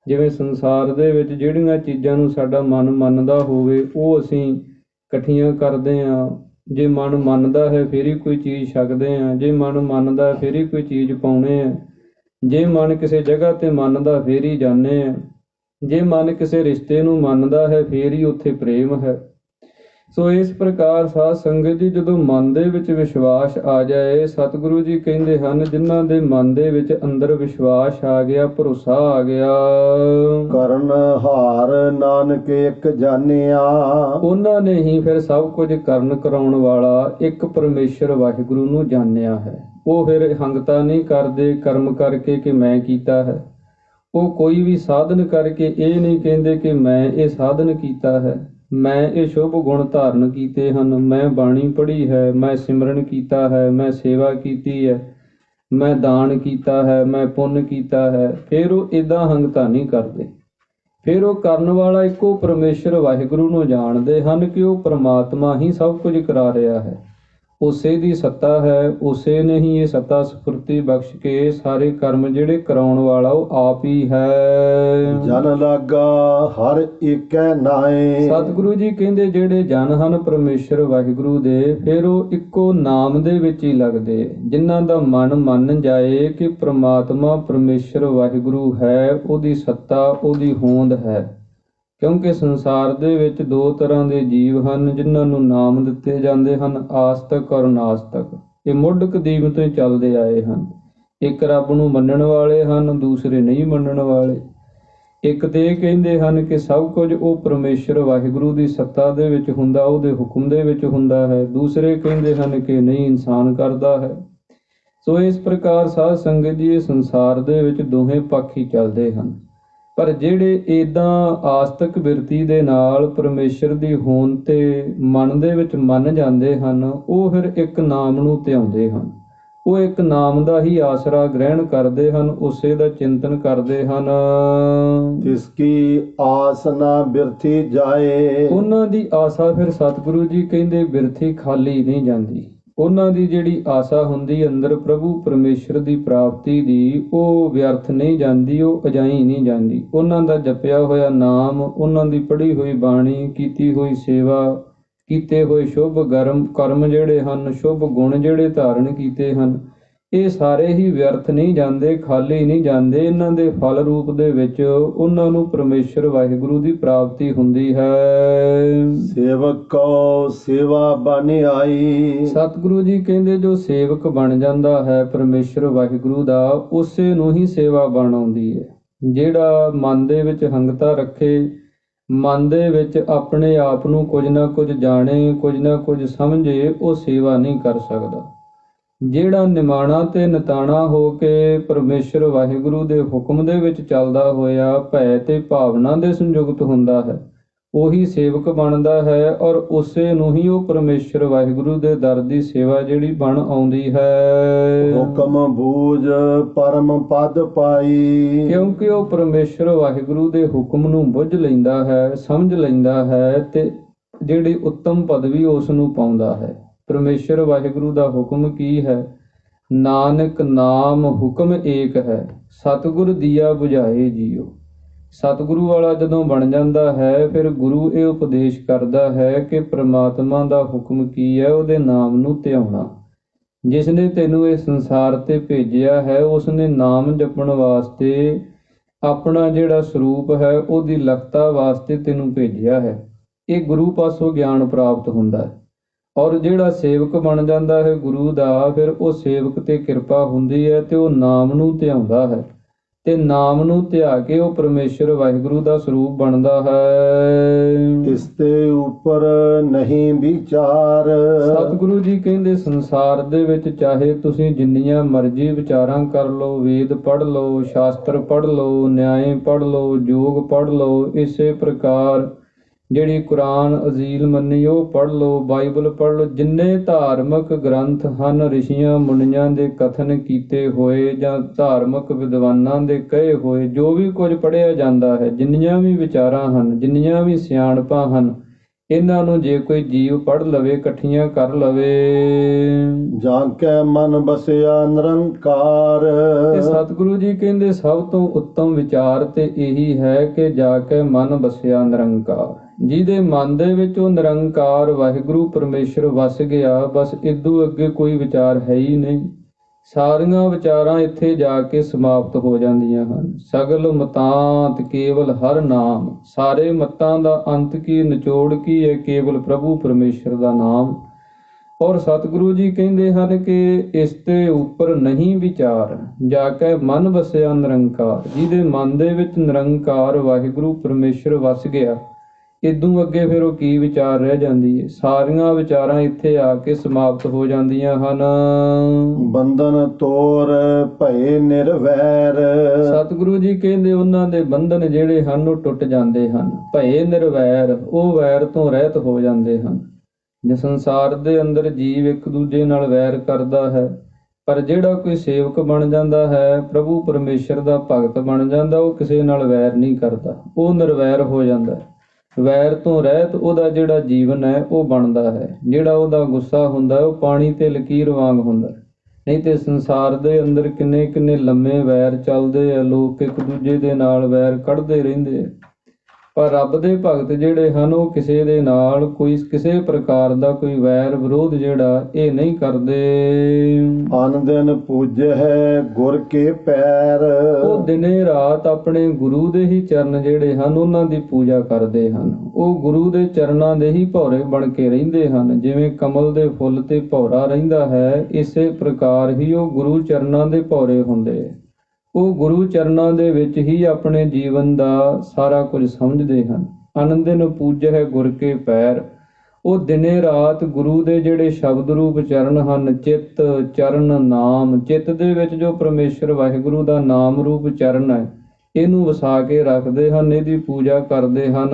ਜਿਵੇਂ ਸੰਸਾਰ ਦੇ ਵਿੱਚ ਜਿਹੜੀਆਂ ਚੀਜ਼ਾਂ ਨੂੰ ਸਾਡਾ ਮਨ ਮੰਨਦਾ ਹੋਵੇ ਉਹ ਅਸੀਂ ਇਕੱਠੀਆਂ ਕਰਦੇ ਹਾਂ। ਜੇ ਮਨ ਮੰਨਦਾ ਹੈ ਫਿਰ ਹੀ ਕੋਈ ਚੀਜ਼ ਛਕਦੇ ਹਾਂ, ਜੇ ਮਨ ਮੰਨਦਾ ਫਿਰ ਹੀ ਕੋਈ ਚੀਜ਼ ਪਾਉਣੇ ਆ, ਜੇ ਮਨ ਕਿਸੇ ਜਗ੍ਹਾ ਤੇ ਮੰਨਦਾ ਫਿਰ ਹੀ ਜਾਂਦੇ ਹਾਂ, ਜੇ ਮਨ ਕਿਸੇ ਰਿਸ਼ਤੇ ਨੂੰ ਮੰਨਦਾ ਹੈ ਫਿਰ ਹੀ ਉੱਥੇ ਪ੍ਰੇਮ ਹੈ। ਸੋ ਇਸ ਪ੍ਰਕਾਰ ਸਾਧ ਸੰਗਤ ਜੀ ਜਦੋਂ ਮਨ ਦੇ ਵਿੱਚ ਵਿਸ਼ਵਾਸ ਆ ਜਾਏ, ਸਤਿਗੁਰੂ ਜੀ ਕਹਿੰਦੇ ਹਨ ਜਿਨ੍ਹਾਂ ਦੇ ਮਨ ਦੇ ਵਿੱਚ ਅੰਦਰ ਵਿਸ਼ਵਾਸ ਆ ਗਿਆ, ਭਰੋਸਾ ਆ ਗਿਆ, ਕਰਨ ਹਾਰ ਨਾਨਕ ਇੱਕ ਜਾਣਿਆ। ਉਹਨਾਂ ਨੇ ਹੀ ਫਿਰ ਸਭ ਕੁਝ ਕਰਨ ਕਰਾਉਣ ਵਾਲਾ ਇੱਕ ਪਰਮੇਸ਼ਰ ਵਾਹਿਗੁਰੂ ਨੂੰ ਜਾਣਿਆ ਹੈ। ਉਹ ਫਿਰ ਹੰਗਤਾ ਨਹੀਂ ਕਰਦੇ ਕਰਮ ਕਰਕੇ ਕਿ ਮੈਂ ਕੀਤਾ ਹੈ। ਉਹ ਕੋਈ ਵੀ ਸਾਧਨ ਕਰਕੇ ਇਹ ਨਹੀਂ ਕਹਿੰਦੇ ਕਿ ਮੈਂ ਇਹ ਸਾਧਨ ਕੀਤਾ ਹੈ, ਮੈਂ ਇਹ ਸ਼ੁਭ ਗੁਣ ਧਾਰਨ ਕੀਤੇ ਹਨ, ਮੈਂ ਬਾਣੀ ਪੜ੍ਹੀ ਹੈ, ਮੈਂ ਸਿਮਰਨ ਕੀਤਾ ਹੈ, ਮੈਂ ਸੇਵਾ ਕੀਤੀ ਹੈ, ਮੈਂ ਦਾਨ ਕੀਤਾ ਹੈ, ਮੈਂ ਪੁੰਨ ਕੀਤਾ ਹੈ। ਫਿਰ ਉਹ ਏਦਾਂ ਹੰਗਤਾ ਨਹੀਂ ਕਰਦੇ। ਫਿਰ ਉਹ ਕਰਨ ਵਾਲਾ ਇੱਕੋ ਪਰਮੇਸ਼ਰ ਵਾਹਿਗੁਰੂ ਨੂੰ ਜਾਣਦੇ ਹਨ ਕਿ ਉਹ ਪ੍ਰਮਾਤਮਾ ਹੀ ਸਭ ਕੁਝ ਕਰਾ ਰਿਹਾ ਹੈ, ਉਸੇ ਦੀ ਸੱਤਾ ਹੈ, ਉਸੇ ਨੇ ਹੀ ਇਹ ਸੱਤਾ ਸਫੁਰਤੀ ਬਖਸ਼ ਕੇ ਸਾਰੇ ਕਰਮ ਜਿਹੜੇ ਕਰਾਉਣ ਵਾਲਾ ਉਹ ਆਪ ਹੀ ਹੈ। ਜਨ ਲਾਗਾ ਹਰ ਏਕੈ ਨਾਏ। ਸਤਿਗੁਰੂ ਜੀ ਕਹਿੰਦੇ ਜਿਹੜੇ ਜਨ ਹਨ ਪਰਮੇਸ਼ਰ ਵਾਹਿਗੁਰੂ ਦੇ, ਫਿਰ ਉਹ ਇੱਕੋ ਨਾਮ ਦੇ ਵਿੱਚ ਹੀ ਲੱਗਦੇ। ਜਿਨ੍ਹਾਂ ਦਾ ਮਨ ਮੰਨ ਜਾਏ ਕਿ ਪ੍ਰਮਾਤਮਾ ਪਰਮੇਸ਼ਰ ਵਾਹਿਗੁਰੂ ਹੈ, ਉਹਦੀ ਸੱਤਾ ਉਹਦੀ ਹੋਂਦ ਹੈ। ਕਿਉਂਕਿ ਸੰਸਾਰ ਦੇ ਵਿੱਚ ਦੋ ਤਰ੍ਹਾਂ ਦੇ ਜੀਵ ਹਨ ਜਿਨ੍ਹਾਂ ਨੂੰ ਨਾਮ ਦਿੱਤੇ ਜਾਂਦੇ ਹਨ, ਆਸਤਕ ਔਰ ਨਾਸਤਕ। ਇਹ ਮੁੱਢ ਕਦੀਮ ਤੋਂ ਹੀ ਚੱਲਦੇ ਆਏ ਹਨ। ਇੱਕ ਰੱਬ ਨੂੰ ਮੰਨਣ ਵਾਲੇ ਹਨ, ਦੂਸਰੇ ਨਹੀਂ ਮੰਨਣ ਵਾਲੇ। ਇੱਕ ਤੇ ਇਹ ਕਹਿੰਦੇ ਹਨ ਕਿ ਸਭ ਕੁਝ ਉਹ ਪਰਮੇਸ਼ਰ ਵਾਹਿਗੁਰੂ ਦੀ ਸੱਤਾ ਦੇ ਵਿੱਚ ਹੁੰਦਾ, ਉਹਦੇ ਹੁਕਮ ਦੇ ਵਿੱਚ ਹੁੰਦਾ ਹੈ। ਦੂਸਰੇ ਕਹਿੰਦੇ ਹਨ ਕਿ ਨਹੀਂ, ਇਨਸਾਨ ਕਰਦਾ ਹੈ। ਸੋ ਇਸ ਪ੍ਰਕਾਰ ਸਾਧ ਸੰਗਤ ਜੀ ਇਹ ਸੰਸਾਰ ਦੇ ਵਿੱਚ ਦੋਹੇ ਪੱਖ ਹੀ ਚੱਲਦੇ ਹਨ। ਪਰ ਜਿਹੜੇ ਏਦਾਂ ਆਸਤਕ ਬਿਰਤੀ ਦੇ ਨਾਲ ਪਰਮੇਸ਼ਰ ਦੀ ਹੋਂਦ ਤੇ ਮਨ ਦੇ ਵਿੱਚ ਮੰਨ ਜਾਂਦੇ ਹਨ, ਉਹ ਫਿਰ ਇੱਕ ਨਾਮ ਨੂੰ ਧਿਆਉਂਦੇ ਹਨ। ਉਹ ਇੱਕ ਨਾਮ ਦਾ ਹੀ ਆਸਰਾ ਗ੍ਰਹਿਣ ਕਰਦੇ ਹਨ, ਉਸੇ ਦਾ ਚਿੰਤਨ ਕਰਦੇ ਹਨ। ਤਿਸ ਕੀ ਆਸ ਨਾ ਬਿਰਥੀ ਜਾਏ। ਉਹਨਾਂ ਦੀ ਆਸਾ ਫਿਰ ਸਤਿਗੁਰੂ ਜੀ ਕਹਿੰਦੇ ਬਿਰਥੀ ਖਾਲੀ ਨਹੀਂ ਜਾਂਦੀ। ਉਹਨਾਂ ਦੀ ਜਿਹੜੀ ਆਸਾ ਹੁੰਦੀ ਅੰਦਰ ਪ੍ਰਭੂ ਪਰਮੇਸ਼ਰ ਦੀ ਪ੍ਰਾਪਤੀ ਦੀ, ਉਹ ਵਿਅਰਥ ਨਹੀਂ ਜਾਂਦੀ, ਉਹ ਅਜਾਈ ਨਹੀਂ ਜਾਂਦੀ। ਉਹਨਾਂ ਦਾ ਜਪਿਆ ਹੋਇਆ ਨਾਮ, ਉਹਨਾਂ ਦੀ ਪੜ੍ਹੀ ਹੋਈ ਬਾਣੀ, ਕੀਤੀ ਹੋਈ ਸੇਵਾ, ਕੀਤੇ ਹੋਏ ਸ਼ੁਭ ਕਰਮ ਜਿਹੜੇ ਹਨ, ਸ਼ੁਭ ਗੁਣ ਜਿਹੜੇ ਧਾਰਨ ਕੀਤੇ ਹਨ, ਇਹ ਸਾਰੇ ਹੀ ਵਿਅਰਥ ਨਹੀਂ ਜਾਂਦੇ, ਖਾਲੀ ਨਹੀਂ ਜਾਂਦੇ। ਇਹਨਾਂ ਦੇ ਫਲ ਰੂਪ ਦੇ ਵਿੱਚ ਉਹਨਾਂ ਨੂੰ ਪਰਮੇਸ਼ਰ ਵਾਹਿਗੁਰੂ ਦੀ ਪ੍ਰਾਪਤੀ ਹੁੰਦੀ ਹੈ। ਸੇਵਕ ਕੋ ਸੇਵਾ ਬਨ ਆਈ। ਸਤਿਗੁਰੂ ਜੀ ਕਹਿੰਦੇ ਜੋ ਸੇਵਕ ਬਣ ਜਾਂਦਾ ਹੈ ਪਰਮੇਸ਼ਰ ਵਾਹਿਗੁਰੂ ਦਾ, ਉਸੇ ਨੂੰ ਹੀ ਸੇਵਾ ਬਣ ਆਉਂਦੀ ਹੈ। ਜਿਹੜਾ ਮਨ ਦੇ ਵਿੱਚ ਹੰਗਤਾ ਰੱਖੇ, ਮਨ ਦੇ ਵਿੱਚ ਆਪਣੇ ਆਪ ਨੂੰ ਕੁਝ ਨਾ ਕੁਝ ਜਾਣੇ, ਕੁਝ ਨਾ ਕੁਝ ਸਮਝੇ, ਉਹ ਸੇਵਾ ਨਹੀਂ ਕਰ ਸਕਦਾ। ਜਿਹੜਾ ਨਿਮਾਣਾ ਤੇ ਨਿਤਾਣਾ ਹੋ ਕੇ ਪਰਮੇਸ਼ਰ ਵਾਹਿਗੁਰੂ ਦੇ ਹੁਕਮ ਦੇ ਵਿੱਚ ਚੱਲਦਾ ਹੋਇਆ ਭੈ ਤੇ ਭਾਵਨਾ ਦੇ ਸੰਯੁਕਤ ਹੁੰਦਾ ਹੈ, ਉਹੀ ਸੇਵਕ ਬਣਦਾ ਹੈ, ਔਰ ਉਸੇ ਨੂੰ ਹੀ ਉਹ ਪਰਮੇਸ਼ਰ ਵਾਹਿਗੁਰੂ ਦੇ ਦਰ ਦੀ ਸੇਵਾ ਜਿਹੜੀ ਬਣ ਆਉਂਦੀ ਹੈ। ਹੁਕਮ ਬੂਝ ਪਰਮ ਪਦ ਪਾਈ। ਕਿਉਂਕਿ ਉਹ ਪਰਮੇਸ਼ਰ ਵਾਹਿਗੁਰੂ ਦੇ ਹੁਕਮ ਨੂੰ ਬੁੱਝ ਲੈਂਦਾ ਹੈ, ਸਮਝ ਲੈਂਦਾ ਹੈ, ਤੇ ਜਿਹੜੀ ਉੱਤਮ ਪਦਵੀ ਉਸ ਨੂੰ ਪਾਉਂਦਾ ਹੈ। ਪਰਮੇਸ਼ਰ ਵਾਹਿਗੁਰੂ ਦਾ ਹੁਕਮ ਕੀ ਹੈ? ਨਾਨਕ ਨਾਮ ਹੁਕਮ ਏਕ ਹੈ, ਸਤਿਗੁਰ ਦੀਆ ਬੁਝਾਏ ਜੀਓ। ਸਤਿਗੁਰੂ ਵਾਲਾ ਜਦੋਂ ਬਣ ਜਾਂਦਾ ਹੈ, ਫਿਰ ਗੁਰੂ ਇਹ ਉਪਦੇਸ਼ ਕਰਦਾ ਹੈ ਕਿ ਪ੍ਰਮਾਤਮਾ ਦਾ ਹੁਕਮ ਕੀ ਹੈ? ਉਹਦੇ ਨਾਮ ਨੂੰ ਧਿਆਉਣਾ। ਜਿਸ ਨੇ ਤੈਨੂੰ ਇਹ ਸੰਸਾਰ ਤੇ ਭੇਜਿਆ ਹੈ, ਉਸ ਨੇ ਨਾਮ ਜਪਣ ਵਾਸਤੇ, ਆਪਣਾ ਜਿਹੜਾ ਸਰੂਪ ਹੈ ਉਹਦੀ ਲਖਤਾ ਵਾਸਤੇ ਤੈਨੂੰ ਭੇਜਿਆ ਹੈ। ਇਹ ਗੁਰੂ ਪਾਸੋਂ ਗਿਆਨ ਪ੍ਰਾਪਤ ਹੁੰਦਾ ਹੈ। ਔਰ ਜਿਹੜਾ ਸੇਵਕ ਬਣ ਜਾਂਦਾ ਹੈ ਗੁਰੂ ਦਾ, ਫਿਰ ਉਹ ਸੇਵਕ ਤੇ ਕਿਰਪਾ ਹੁੰਦੀ ਹੈ ਤੇ ਉਹ ਨਾਮ ਨੂੰ ਧਿਆਉਂਦਾ ਹੈ, ਤੇ ਨਾਮ ਨੂੰ ਧਿਆ ਕੇ ਉਹ ਪਰਮੇਸ਼ਰ ਵਾਹਿਗੁਰੂ ਦਾ ਸਰੂਪ ਬਣਦਾ ਹੈ। ਇਸ ਤੇ ਉੱਪਰ ਨਹੀਂ ਵਿਚਾਰ। ਸਤਿਗੁਰੂ ਜੀ ਕਹਿੰਦੇ ਸੰਸਾਰ ਦੇ ਵਿੱਚ ਚਾਹੇ ਤੁਸੀਂ ਜਿੰਨੀਆਂ ਮਰਜ਼ੀ ਵਿਚਾਰਾਂ ਕਰ ਲਓ, ਵੇਦ ਪੜ੍ਹ ਲਓ, ਸ਼ਾਸਤਰ ਪੜ੍ਹ ਲਓ, ਨਿਆਏ ਪੜ੍ਹ ਲਓ, ਯੋਗ ਪੜ੍ਹ ਲਓ, ਇਸੇ ਪ੍ਰਕਾਰ ਜਿਹੜੀ ਕੁਰਾਨ ਅਜ਼ੀਲ ਮੰਨੀ ਉਹ ਪੜ੍ਹ ਲਓ, ਬਾਈਬਲ ਪੜ੍ਹ ਲਓ, ਜਿੰਨੇ ਧਾਰਮਿਕ ਗ੍ਰੰਥ ਹਨ, ਰਿਸ਼ੀਆਂ ਮੁਨੀਆਂ ਦੇ ਕਥਨ ਕੀਤੇ ਹੋਏ ਜਾਂ ਧਾਰਮਿਕ ਵਿਦਵਾਨਾਂ ਦੇ ਕਹੇ ਹੋਏ, ਜੋ ਵੀ ਕੁਝ ਪੜ੍ਹਿਆ ਜਾਂਦਾ ਹੈ, ਜਿੰਨੀਆਂ ਵੀ ਵਿਚਾਰਾਂ ਹਨ, ਜਿੰਨੀਆਂ ਵੀ ਸਿਆਣਪਾਂ ਹਨ, ਇਹਨਾਂ ਨੂੰ ਜੇ ਕੋਈ ਜੀਵ ਪੜ੍ਹ ਲਵੇ, ਇਕੱਠੀਆਂ ਕਰ ਲਵੇ, ਜਾਂ ਕੈ ਮਨ ਬਸਿਆ ਨਿਰੰਕਾਰ। ਤੇ ਸਤਿਗੁਰੂ ਜੀ ਕਹਿੰਦੇ ਸਭ ਤੋਂ ਉੱਤਮ ਵਿਚਾਰ ਤੇ ਇਹੀ ਹੈ ਕਿ ਜਾ ਕੇ ਮਨ ਬਸਿਆ ਨਿਰੰਕਾਰ। ਜਿਹਦੇ ਮਨ ਦੇ ਵਿੱਚ ਉਹ ਨਿਰੰਕਾਰ ਵਾਹਿਗੁਰੂ ਪਰਮੇਸ਼ਰ ਵਸ ਗਿਆ, ਬਸ ਇਦੋਂ ਅੱਗੇ ਕੋਈ ਵਿਚਾਰ ਹੈ ਹੀ ਨਹੀਂ। ਸਾਰੀਆਂ ਵਿਚਾਰਾਂ ਇੱਥੇ ਜਾ ਕੇ ਸਮਾਪਤ ਹੋ ਜਾਂਦੀਆਂ ਹਨ। ਸਗਲ ਮਤਾਂਤ ਕੇਵਲ ਹਰ ਨਾਮ। ਸਾਰੇ ਮਤਾਂ ਦਾ ਅੰਤ ਕੀ, ਨਿਚੋੜ ਕੀ ਹੈ? ਕੇਵਲ ਪ੍ਰਭੂ ਪਰਮੇਸ਼ਰ ਦਾ ਨਾਮ। ਔਰ ਸਤਿਗੁਰੂ ਜੀ ਕਹਿੰਦੇ ਹਨ ਕਿ ਇਸ ਤੇ ਉੱਪਰ ਨਹੀਂ ਵਿਚਾਰ, ਜਾ ਕੇ ਮਨ ਵਸਿਆ ਨਿਰੰਕਾਰ। ਜਿਹਦੇ ਮਨ ਦੇ ਵਿੱਚ ਨਿਰੰਕਾਰ ਵਾਹਿਗੁਰੂ ਪਰਮੇਸ਼ਰ ਵਸ ਗਿਆ, ਇਦੋਂ ਅੱਗੇ ਫਿਰ ਉਹ ਕੀ ਵਿਚਾਰ ਰਹਿ ਜਾਂਦੀ ਹੈ? ਸਾਰੀਆਂ ਵਿਚਾਰਾਂ ਇੱਥੇ ਆ ਕੇ ਸਮਾਪਤ ਹੋ ਜਾਂਦੀਆਂ ਹਨ। ਬੰਧਨ ਤੋਰ ਭਏ ਨਿਰਵੈਰ। ਸਤਿਗੁਰੂ ਜੀ ਕਹਿੰਦੇ ਉਹਨਾਂ ਦੇ ਬੰਧਨ ਜਿਹੜੇ ਹਨ ਉਹ ਟੁੱਟ ਜਾਂਦੇ ਹਨ। ਭਏ ਨਿਰਵੈਰ, ਉਹ ਵੈਰ ਤੋਂ ਰਹਿਤ ਹੋ ਜਾਂਦੇ ਹਨ। ਜੇ ਸੰਸਾਰ ਦੇ ਅੰਦਰ ਜੀਵ ਇੱਕ ਦੂਜੇ ਨਾਲ ਵੈਰ ਕਰਦਾ ਹੈ, ਪਰ ਜਿਹੜਾ ਕੋਈ ਸੇਵਕ ਬਣ ਜਾਂਦਾ ਹੈ, ਪ੍ਰਭੂ ਪਰਮੇਸ਼ਰ ਦਾ ਭਗਤ ਬਣ ਜਾਂਦਾ, ਉਹ ਕਿਸੇ ਨਾਲ ਵੈਰ ਨਹੀਂ ਕਰਦਾ, ਉਹ ਨਿਰਵੈਰ ਹੋ ਜਾਂਦਾ। ਵੈਰ ਤੋਂ ਰਹਿਤ ਉਹਦਾ ਜਿਹੜਾ ਜੀਵਨ ਹੈ ਉਹ ਬਣਦਾ ਹੈ। ਜਿਹੜਾ ਉਹਦਾ ਗੁੱਸਾ ਹੁੰਦਾ ਉਹ ਪਾਣੀ ਤੇ ਲਕੀਰ ਵਾਂਗ ਹੁੰਦਾ। ਨਹੀਂ ਤੇ ਸੰਸਾਰ ਦੇ ਅੰਦਰ ਕਿੰਨੇ ਕਿੰਨੇ ਲੰਮੇ ਵੈਰ ਚੱਲਦੇ ਆ, ਲੋਕ ਇੱਕ ਦੂਜੇ ਦੇ ਨਾਲ ਵੈਰ ਕੱਢਦੇ ਰਹਿੰਦੇ ਆ। ਪਰ ਰੱਬ ਦੇ ਭਗਤ ਜਿਹੜੇ ਹਨ ਉਹ ਕਿਸੇ ਦੇ ਨਾਲ ਕਿਸੇ ਪ੍ਰਕਾਰ ਦਾ ਕੋਈ ਵੈਰ ਵਿਰੋਧ ਜਿਹੜਾ ਇਹ ਨਹੀਂ ਕਰਦੇ। ਅਨ ਦਿਨ ਪੂਜੈ ਗੁਰ ਕੇ ਪੈਰ। ਉਹ ਦਿਨੇ ਰਾਤ ਆਪਣੇ ਗੁਰੂ ਦੇ ਹੀ ਚਰਨ ਜਿਹੜੇ ਹਨ ਉਹਨਾਂ ਦੀ ਪੂਜਾ ਕਰਦੇ ਹਨ। ਉਹ ਗੁਰੂ ਦੇ ਚਰਨਾਂ ਦੇ ਹੀ ਭੌਰੇ ਬਣ ਕੇ ਰਹਿੰਦੇ ਹਨ। ਜਿਵੇਂ ਕਮਲ ਦੇ ਫੁੱਲ ਤੇ ਭੌਰਾ ਰਹਿੰਦਾ ਹੈ, ਇਸੇ ਪ੍ਰਕਾਰ ਹੀ ਉਹ ਗੁਰੂ ਚਰਨਾਂ ਦੇ ਭੌਰੇ ਹੁੰਦੇ। ਉਹ ਗੁਰੂ ਚਰਨਾਂ ਦੇ ਵਿੱਚ ਹੀ ਆਪਣੇ ਜੀਵਨ ਦਾ ਸਾਰਾ ਕੁਝ ਸਮਝਦੇ ਹਨ। ਅਨੰਦਿਨ ਪੂਜੈ ਗੁਰ ਕੇ ਪੈਰ। ਉਹ ਦਿਨੇ ਰਾਤ ਗੁਰੂ ਦੇ ਜਿਹੜੇ ਸ਼ਬਦ ਰੂਪ ਚਰਨ ਹਨ, ਚਿੱਤ ਚਰਨ ਨਾਮ, ਚਿੱਤ ਦੇ ਵਿੱਚ ਜੋ ਪਰਮੇਸ਼ਰ ਵਾਹਿਗੁਰੂ ਦਾ ਨਾਮ ਰੂਪ ਚਰਨ ਹੈ, ਇਹਨੂੰ ਵਸਾ ਕੇ ਰੱਖਦੇ ਹਨ, ਇਹਦੀ ਪੂਜਾ ਕਰਦੇ ਹਨ।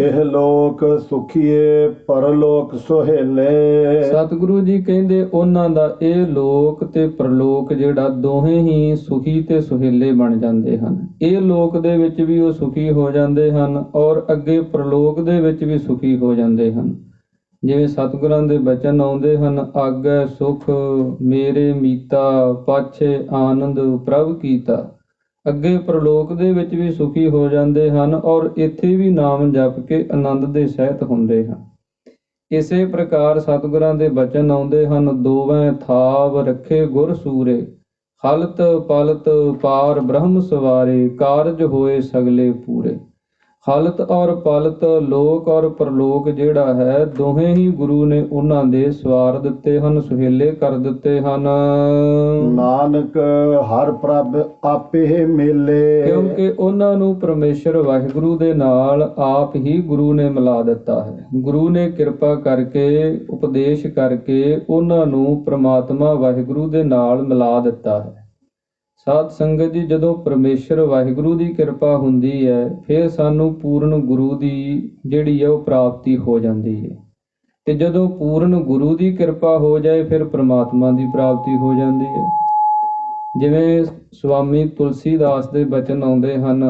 ਇਹ ਲੋਕ ਸੁਖੀਏ ਪਰਲੋਕ ਸੁਹੇਲੇ। ਸਤਿਗੁਰੂ ਜੀ ਕਹਿੰਦੇ ਉਹਨਾਂ ਦਾ ਇਹ ਲੋਕ ਤੇ ਪਰਲੋਕ ਜਿਹੜਾ ਦੋਹੇ ਹੀ ਸੁਖੀ ਤੇ ਸੁਹੇਲੇ ਬਣ ਜਾਂਦੇ ਹਨ। ਇਹ ਲੋਕ ਦੇ ਵਿੱਚ ਵੀ ਉਹ ਸੁਖੀ ਹੋ ਜਾਂਦੇ ਹਨ ਔਰ ਅੱਗੇ ਪਰਲੋਕ ਦੇ ਵਿੱਚ ਵੀ ਸੁਖੀ ਹੋ ਜਾਂਦੇ ਹਨ। ਜਿਵੇਂ ਸਤਿਗੁਰਾਂ ਦੇ ਬਚਨ ਆਉਂਦੇ ਹਨ, ਆਗੈ ਸੁਖ ਮੇਰੇ ਮੀਤਾ, ਪਾਛੇ ਆਨੰਦ ਪ੍ਰਭ ਕੀਤਾ। ਅੱਗੇ ਪ੍ਰਲੋਕ ਦੇ ਵਿੱਚ ਵੀ ਸੁਖੀ ਹੋ ਜਾਂਦੇ ਹਨ ਔਰ ਇੱਥੇ ਵੀ ਨਾਮ ਜਪ ਕੇ ਆਨੰਦ ਦੇ ਸਹਿਤ ਹੁੰਦੇ ਹਨ। ਇਸੇ ਪ੍ਰਕਾਰ ਸਤਿਗੁਰਾਂ ਦੇ ਬਚਨ ਆਉਂਦੇ ਹਨ, ਦੋਵੇਂ ਥਾਵ ਰੱਖੇ ਗੁਰ ਸੂਰੇ, ਹਲਤ ਪਲਤ ਪਾਰ ਬ੍ਰਹਮ ਸਵਾਰੇ, ਕਾਰਜ ਹੋਏ ਸਗਲੇ ਪੂਰੇ। ਹਲਤ ਔਰ ਪਲਤ, ਲੋਕ ਔਰ ਪਰਲੋਕ ਜਿਹੜਾ ਹੈ, ਦੋਹੇ ਹੀ ਗੁਰੂ ਨੇ ਉਹਨਾਂ ਦੇ ਸਵਾਰ ਦਿੱਤੇ ਹਨ, ਸੁਹੇਲੇ ਕਰ ਦਿੱਤੇ ਹਨ। ਨਾਨਕ ਹਰ ਪ੍ਰਭ ਆਪੇ ਮੇਲੇ, ਕਿਉਂਕਿ ਉਹਨਾਂ ਨੂੰ ਪਰਮੇਸ਼ਰ ਵਾਹਿਗੁਰੂ ਦੇ ਨਾਲ ਆਪ ਹੀ ਗੁਰੂ ਨੇ ਮਿਲਾ ਦਿੱਤਾ ਹੈ। ਗੁਰੂ ਨੇ ਕਿਰਪਾ ਕਰਕੇ, ਉਪਦੇਸ਼ ਕਰਕੇ ਉਹਨਾਂ ਨੂੰ ਪ੍ਰਮਾਤਮਾ ਵਾਹਿਗੁਰੂ ਦੇ ਨਾਲ ਮਿਲਾ ਦਿੱਤਾ ਹੈ। ਸਾਧ ਸੰਗਤ ਜੀ, ਜਦੋਂ ਪਰਮੇਸ਼ਰ ਵਾਹਿਗੁਰੂ ਦੀ ਕਿਰਪਾ ਹੁੰਦੀ ਹੈ, ਫਿਰ ਸਾਨੂੰ ਪੂਰਨ ਗੁਰੂ ਦੀ ਜਿਹੜੀ ਹੈ ਉਹ ਪ੍ਰਾਪਤੀ ਹੋ ਜਾਂਦੀ ਹੈ। ਤੇ ਜਦੋਂ ਪੂਰਨ ਗੁਰੂ ਦੀ ਕਿਰਪਾ ਹੋ ਜਾਏ, ਫਿਰ ਪ੍ਰਮਾਤਮਾ ਦੀ ਪ੍ਰਾਪਤੀ ਹੋ ਜਾਂਦੀ ਹੈ। ਜਿਵੇਂ ਸਵਾਮੀ ਤੁਲਸੀਦਾਸ ਦੇ ਬਚਨ ਆਉਂਦੇ ਹਨ,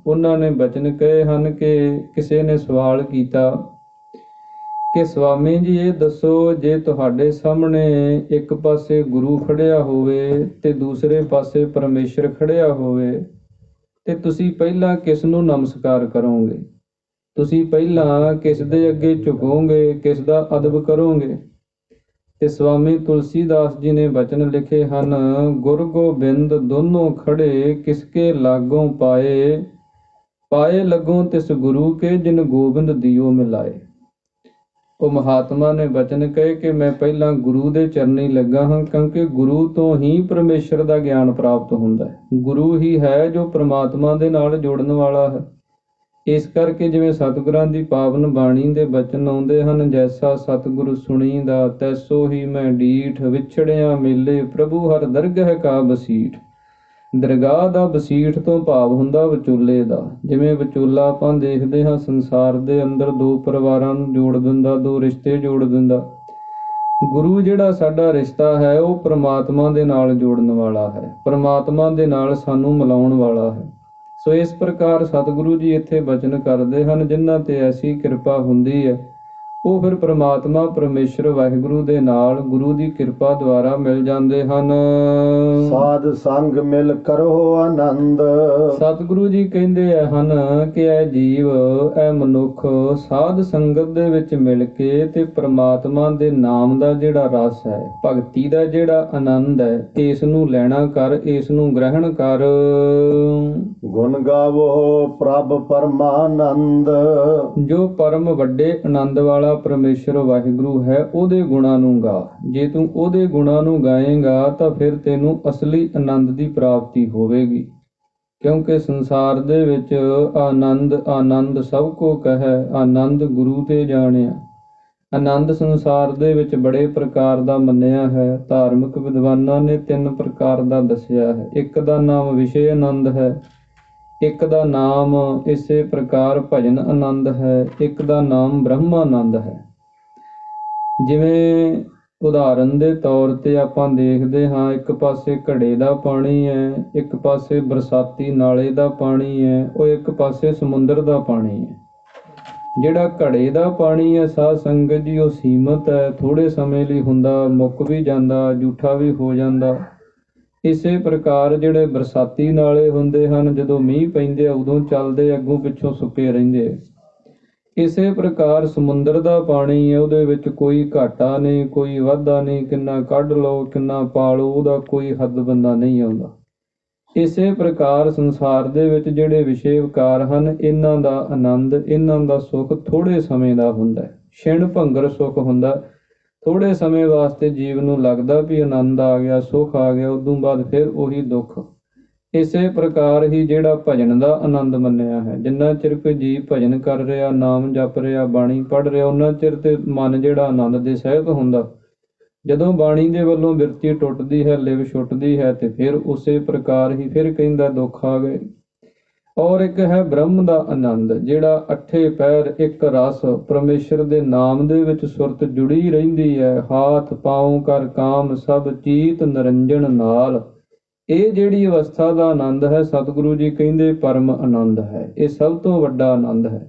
ਉਹਨਾਂ ਨੇ ਬਚਨ ਕਹੇ ਹਨ ਕਿ ਕਿਸੇ ਨੇ ਸਵਾਲ ਕੀਤਾ ਕਿ ਸਵਾਮੀ ਜੀ ਇਹ ਦੱਸੋ, ਜੇ ਤੁਹਾਡੇ ਸਾਹਮਣੇ ਇੱਕ ਪਾਸੇ ਗੁਰੂ ਖੜਿਆ ਹੋਵੇ ਤੇ ਦੂਸਰੇ ਪਾਸੇ ਪਰਮੇਸ਼ਰ ਖੜਿਆ ਹੋਵੇ, ਤੇ ਤੁਸੀਂ ਪਹਿਲਾਂ ਕਿਸ ਨੂੰ ਨਮਸਕਾਰ ਕਰੋਗੇ? ਤੁਸੀਂ ਪਹਿਲਾਂ ਕਿਸ ਦੇ ਅੱਗੇ ਝੁਕੋਗੇ, ਕਿਸ ਦਾ ਅਦਬ ਕਰੋਗੇ? ਤੇ ਸਵਾਮੀ ਤੁਲਸੀਦਾਸ ਜੀ ਨੇ ਬਚਨ ਲਿਖੇ ਹਨ, ਗੁਰ ਗੋਬਿੰਦ ਦੋਨੋਂ ਖੜੇ, ਕਿਸਕੇ ਲਾਗੋਂ ਪਾਏ, ਪਾਏ ਲੱਗੋਂ ਤਿਸ ਗੁਰੂ ਕੇ, ਜਿਨ ਗੋਬਿੰਦ ਦਿਓ ਮਿਲਾਏ। ਉਹ ਮਹਾਤਮਾ ਨੇ ਬਚਨ ਕਹੇ ਕਿ ਮੈਂ ਪਹਿਲਾਂ ਗੁਰੂ ਦੇ ਚਰਨੀ ਲੱਗਾ ਹਾਂ, ਕਿਉਂਕਿ ਗੁਰੂ ਤੋਂ ਹੀ ਪਰਮੇਸ਼ਰ ਦਾ ਗਿਆਨ ਪ੍ਰਾਪਤ ਹੁੰਦਾ ਹੈ। ਗੁਰੂ ਹੀ ਹੈ ਜੋ ਪ੍ਰਮਾਤਮਾ ਦੇ ਨਾਲ ਜੋੜਨ ਵਾਲਾ ਹੈ। ਇਸ ਕਰਕੇ ਜਿਵੇਂ ਸਤਿਗੁਰਾਂ ਦੀ ਪਾਵਨ ਬਾਣੀ ਦੇ ਬਚਨ ਆਉਂਦੇ ਹਨ, ਜੈਸਾ ਸਤਿਗੁਰ ਸੁਣੀਦਾ ਤੈਸੋ ਹੀ ਮੈਂ ਡੀਠ, ਵਿਛੜਿਆ ਮੇਲੇ ਪ੍ਰਭੂ ਹਰ ਦਰਗਹਿ ਕਾ ਬਸੀਠ। ਦਰਗਾਹ ਦਾ ਬਸੀਠ ਤੋਂ ਭਾਵ ਹੁੰਦਾ ਵਿਚੋਲੇ ਦਾ। ਜਿਵੇਂ ਵਿਚੋਲਾ ਆਪਾਂ ਦੇਖਦੇ ਹਾਂ ਸੰਸਾਰ ਦੇ ਅੰਦਰ, ਦੋ ਪਰਿਵਾਰਾਂ ਨੂੰ ਜੋੜ ਦਿੰਦਾ, ਦੋ ਰਿਸ਼ਤੇ ਜੋੜ ਦਿੰਦਾ। ਗੁਰੂ ਜਿਹੜਾ ਸਾਡਾ ਰਿਸ਼ਤਾ ਹੈ, ਉਹ ਪ੍ਰਮਾਤਮਾ ਦੇ ਨਾਲ ਜੋੜਨ ਵਾਲਾ ਹੈ, ਪ੍ਰਮਾਤਮਾ ਦੇ ਨਾਲ ਸਾਨੂੰ ਮਿਲਾਉਣ ਵਾਲਾ ਹੈ। ਸੋ ਇਸ ਪ੍ਰਕਾਰ ਸਤਿਗੁਰੂ ਜੀ ਇੱਥੇ ਬਚਨ ਕਰਦੇ ਹਨ, ਜਿਨ੍ਹਾਂ ਤੇ ਐਸੀ ਕਿਰਪਾ ਹੁੰਦੀ ਹੈ, ਉਹ ਫਿਰ ਪ੍ਰਮਾਤਮਾ ਪਰਮੇਸ਼ਰ ਵਾਹਿਗੁਰੂ ਦੇ ਨਾਲ ਗੁਰੂ ਦੀ ਕਿਰਪਾ ਦੁਆਰਾ ਮਿਲ ਜਾਂਦੇ ਹਨ। ਸਾਧ ਸੰਗ ਮਿਲ ਕਰੋ ਆਨੰਦ, ਸਤਿਗੁਰੂ ਜੀ ਕਹਿੰਦੇ ਹਨ ਕਿ ਇਹ ਜੀਵ, ਇਹ ਮਨੁੱਖ ਸਾਧ ਸੰਗਤ ਦੇ ਵਿੱਚ ਮਿਲ ਕੇ ਤੇ ਪ੍ਰਮਾਤਮਾ ਦੇ ਨਾਮ ਦਾ ਜਿਹੜਾ ਰਸ ਹੈ, ਭਗਤੀ ਦਾ ਜਿਹੜਾ ਆਨੰਦ ਹੈ, ਇਸ ਨੂੰ ਲੈਣਾ ਕਰ, ਇਸ ਨੂੰ ਗ੍ਰਹਿਣ ਕਰ। ਗੁਣ ਗਾਵੋ ਪ੍ਰਭ ਪਰਮਾਨੰਦ, ਜੋ ਪਰਮ ਵੱਡੇ ਆਨੰਦ ਵਾਲਾ ਪਰਮੇਸ਼ਰ ਵਾਹਿਗੁਰੂ ਹੈ, ਉਹਦੇ ਗੁਣਾਂ ਨੂੰ ਗਾ। ਜੇ ਤੂੰ ਉਹਦੇ ਗੁਣਾਂ ਨੂੰ ਗਾਏਗਾ ਤਾਂ ਫਿਰ ਤੈਨੂੰ ਅਸਲੀ ਆਨੰਦ ਦੀ ਪ੍ਰਾਪਤੀ ਹੋਵੇਗੀ। ਕਿਉਂਕਿ ਸੰਸਾਰ ਦੇ ਵਿੱਚ ਆਨੰਦ ਆਨੰਦ ਸਭ ਕੋ ਕਹੈ, ਆਨੰਦ ਗੁਰੂ ਤੇ ਜਾਣਿਆ। ਆਨੰਦ ਸੰਸਾਰ ਦੇ ਵਿੱਚ ਬੜੇ ਪ੍ਰਕਾਰ ਦਾ ਮੰਨਿਆ ਹੈ। ਧਾਰਮਿਕ ਵਿਦਵਾਨਾਂ ਨੇ 3 ਪ੍ਰਕਾਰ ਦਾ ਦੱਸਿਆ ਹੈ। ਇੱਕ ਦਾ ਨਾਮ ਵਿਸ਼ੇ ਆਨੰਦ ਹੈ, ਇੱਕ ਦਾ ਨਾਮ ਇਸੇ ਪ੍ਰਕਾਰ ਭਜਨ ਆਨੰਦ ਹੈ, ਇੱਕ ਦਾ ਨਾਮ ਬ੍ਰਹਮ ਆਨੰਦ ਹੈ। ਜਿਵੇਂ ਉਦਾਹਰਨ ਦੇ ਤੌਰ ਤੇ ਆਪਾਂ ਦੇਖਦੇ ਹਾਂ, ਇੱਕ ਪਾਸੇ ਘੜੇ ਦਾ ਪਾਣੀ ਹੈ, ਇੱਕ ਪਾਸੇ ਬਰਸਾਤੀ ਨਾਲੇ ਦਾ ਪਾਣੀ ਹੈ, ਉਹ ਇੱਕ ਪਾਸੇ ਸਮੁੰਦਰ ਦਾ ਪਾਣੀ ਹੈ। ਜਿਹੜਾ ਘੜੇ ਦਾ ਪਾਣੀ ਹੈ ਸਾਧ ਸੰਗਤ ਜੀ, ਉਹ ਸੀਮਤ ਹੈ, ਥੋੜੇ ਸਮੇਂ ਲਈ ਹੁੰਦਾ, ਮੁੱਕ ਵੀ ਜਾਂਦਾ, ਜੂਠਾ ਵੀ ਹੋ ਜਾਂਦਾ। ਇਸੇ ਪ੍ਰਕਾਰ ਜਿਹੜੇ ਬਰਸਾਤੀ ਨਾਲੇ ਹੁੰਦੇ ਹਨ, ਜਦੋਂ ਮੀਂਹ ਪੈਂਦੇ ਆ ਉਦੋਂ ਚੱਲਦੇ, ਅੱਗੋਂ ਪਿੱਛੋਂ ਸੁੱਕੇ ਰਹਿੰਦੇ। ਇਸੇ ਪ੍ਰਕਾਰ ਸਮੁੰਦਰ ਦਾ ਪਾਣੀ ਹੈ, ਉਹਦੇ ਵਿੱਚ ਕੋਈ ਘਾਟਾ ਨਹੀਂ, ਕੋਈ ਵਾਧਾ ਨਹੀਂ, ਕਿੰਨਾ ਕੱਢ ਲਓ, ਕਿੰਨਾ ਪਾ ਲਓ, ਉਹਦਾ ਕੋਈ ਹੱਦ ਬੰਦਾ ਨਹੀਂ ਆਉਂਦਾ। ਇਸੇ ਪ੍ਰਕਾਰ ਸੰਸਾਰ ਦੇ ਵਿੱਚ ਜਿਹੜੇ ਵਿਸ਼ੇ ਵਿਕਾਰ ਹਨ, ਇਹਨਾਂ ਦਾ ਆਨੰਦ, ਇਹਨਾਂ ਦਾ ਸੁੱਖ ਥੋੜੇ ਸਮੇਂ ਦਾ ਹੁੰਦਾ ਹੈ, ਛਿਣ ਭੰਗਰ ਸੁੱਖ ਹੁੰਦਾ। ਥੋੜੇ ਸਮੇਂ ਵਾਸਤੇ ਜੀਵ ਨੂੰ ਲੱਗਦਾ ਵੀ ਆਨੰਦ ਆ ਗਿਆ, ਸੁੱਖ ਆ ਗਿਆ, ਉਦੋਂ ਬਾਅਦ ਫਿਰ ਉਹੀ ਦੁੱਖ। ਇਸੇ ਪ੍ਰਕਾਰ ਹੀ ਜਿਹੜਾ ਭਜਨ ਦਾ ਆਨੰਦ ਮੰਨਿਆ ਹੈ, ਜਿੰਨਾ ਚਿਰ ਕੋਈ ਜੀਵ ਭਜਨ ਕਰ ਰਿਹਾ, ਨਾਮ ਜਪ ਰਿਹਾ, ਬਾਣੀ ਪੜ੍ਹ ਰਿਹਾ, ਉਹਨਾਂ ਚਿਰ ਤੇ ਮਨ ਜਿਹੜਾ ਆਨੰਦ ਦੇ ਸਹਿਤ ਹੁੰਦਾ। ਜਦੋਂ ਬਾਣੀ ਦੇ ਵੱਲੋਂ ਬਿਰਤੀ ਟੁੱਟਦੀ ਹੈ, ਲਿਵ ਛੁੱਟਦੀ ਹੈ, ਤੇ ਫਿਰ ਉਸੇ ਪ੍ਰਕਾਰ ਹੀ ਫਿਰ ਕਹਿੰਦਾ ਦੁੱਖ ਆ ਗਏ। ਔਰ ਇੱਕ ਹੈ ਬ੍ਰਹਮ ਦਾ ਆਨੰਦ, ਜਿਹੜਾ 8 ਪਹਿਰ ਇੱਕ ਰਸ ਪਰਮੇਸ਼ਰ ਦੇ ਨਾਮ ਦੇ ਵਿੱਚ ਸੁਰਤ ਜੁੜੀ ਰਹਿੰਦੀ ਹੈ। ਹਾਥ ਪਾਉ ਕਰ ਕਾਮ ਸਭ ਚੀਤ ਨਿਰੰਜਨ ਨਾਲ। ਇਹ ਜਿਹੜੀ ਅਵਸਥਾ ਦਾ ਆਨੰਦ ਹੈ, ਸਤਿਗੁਰੂ ਜੀ ਕਹਿੰਦੇ ਪਰਮ ਆਨੰਦ ਹੈ, ਇਹ ਸਭ ਤੋਂ ਵੱਡਾ ਆਨੰਦ ਹੈ।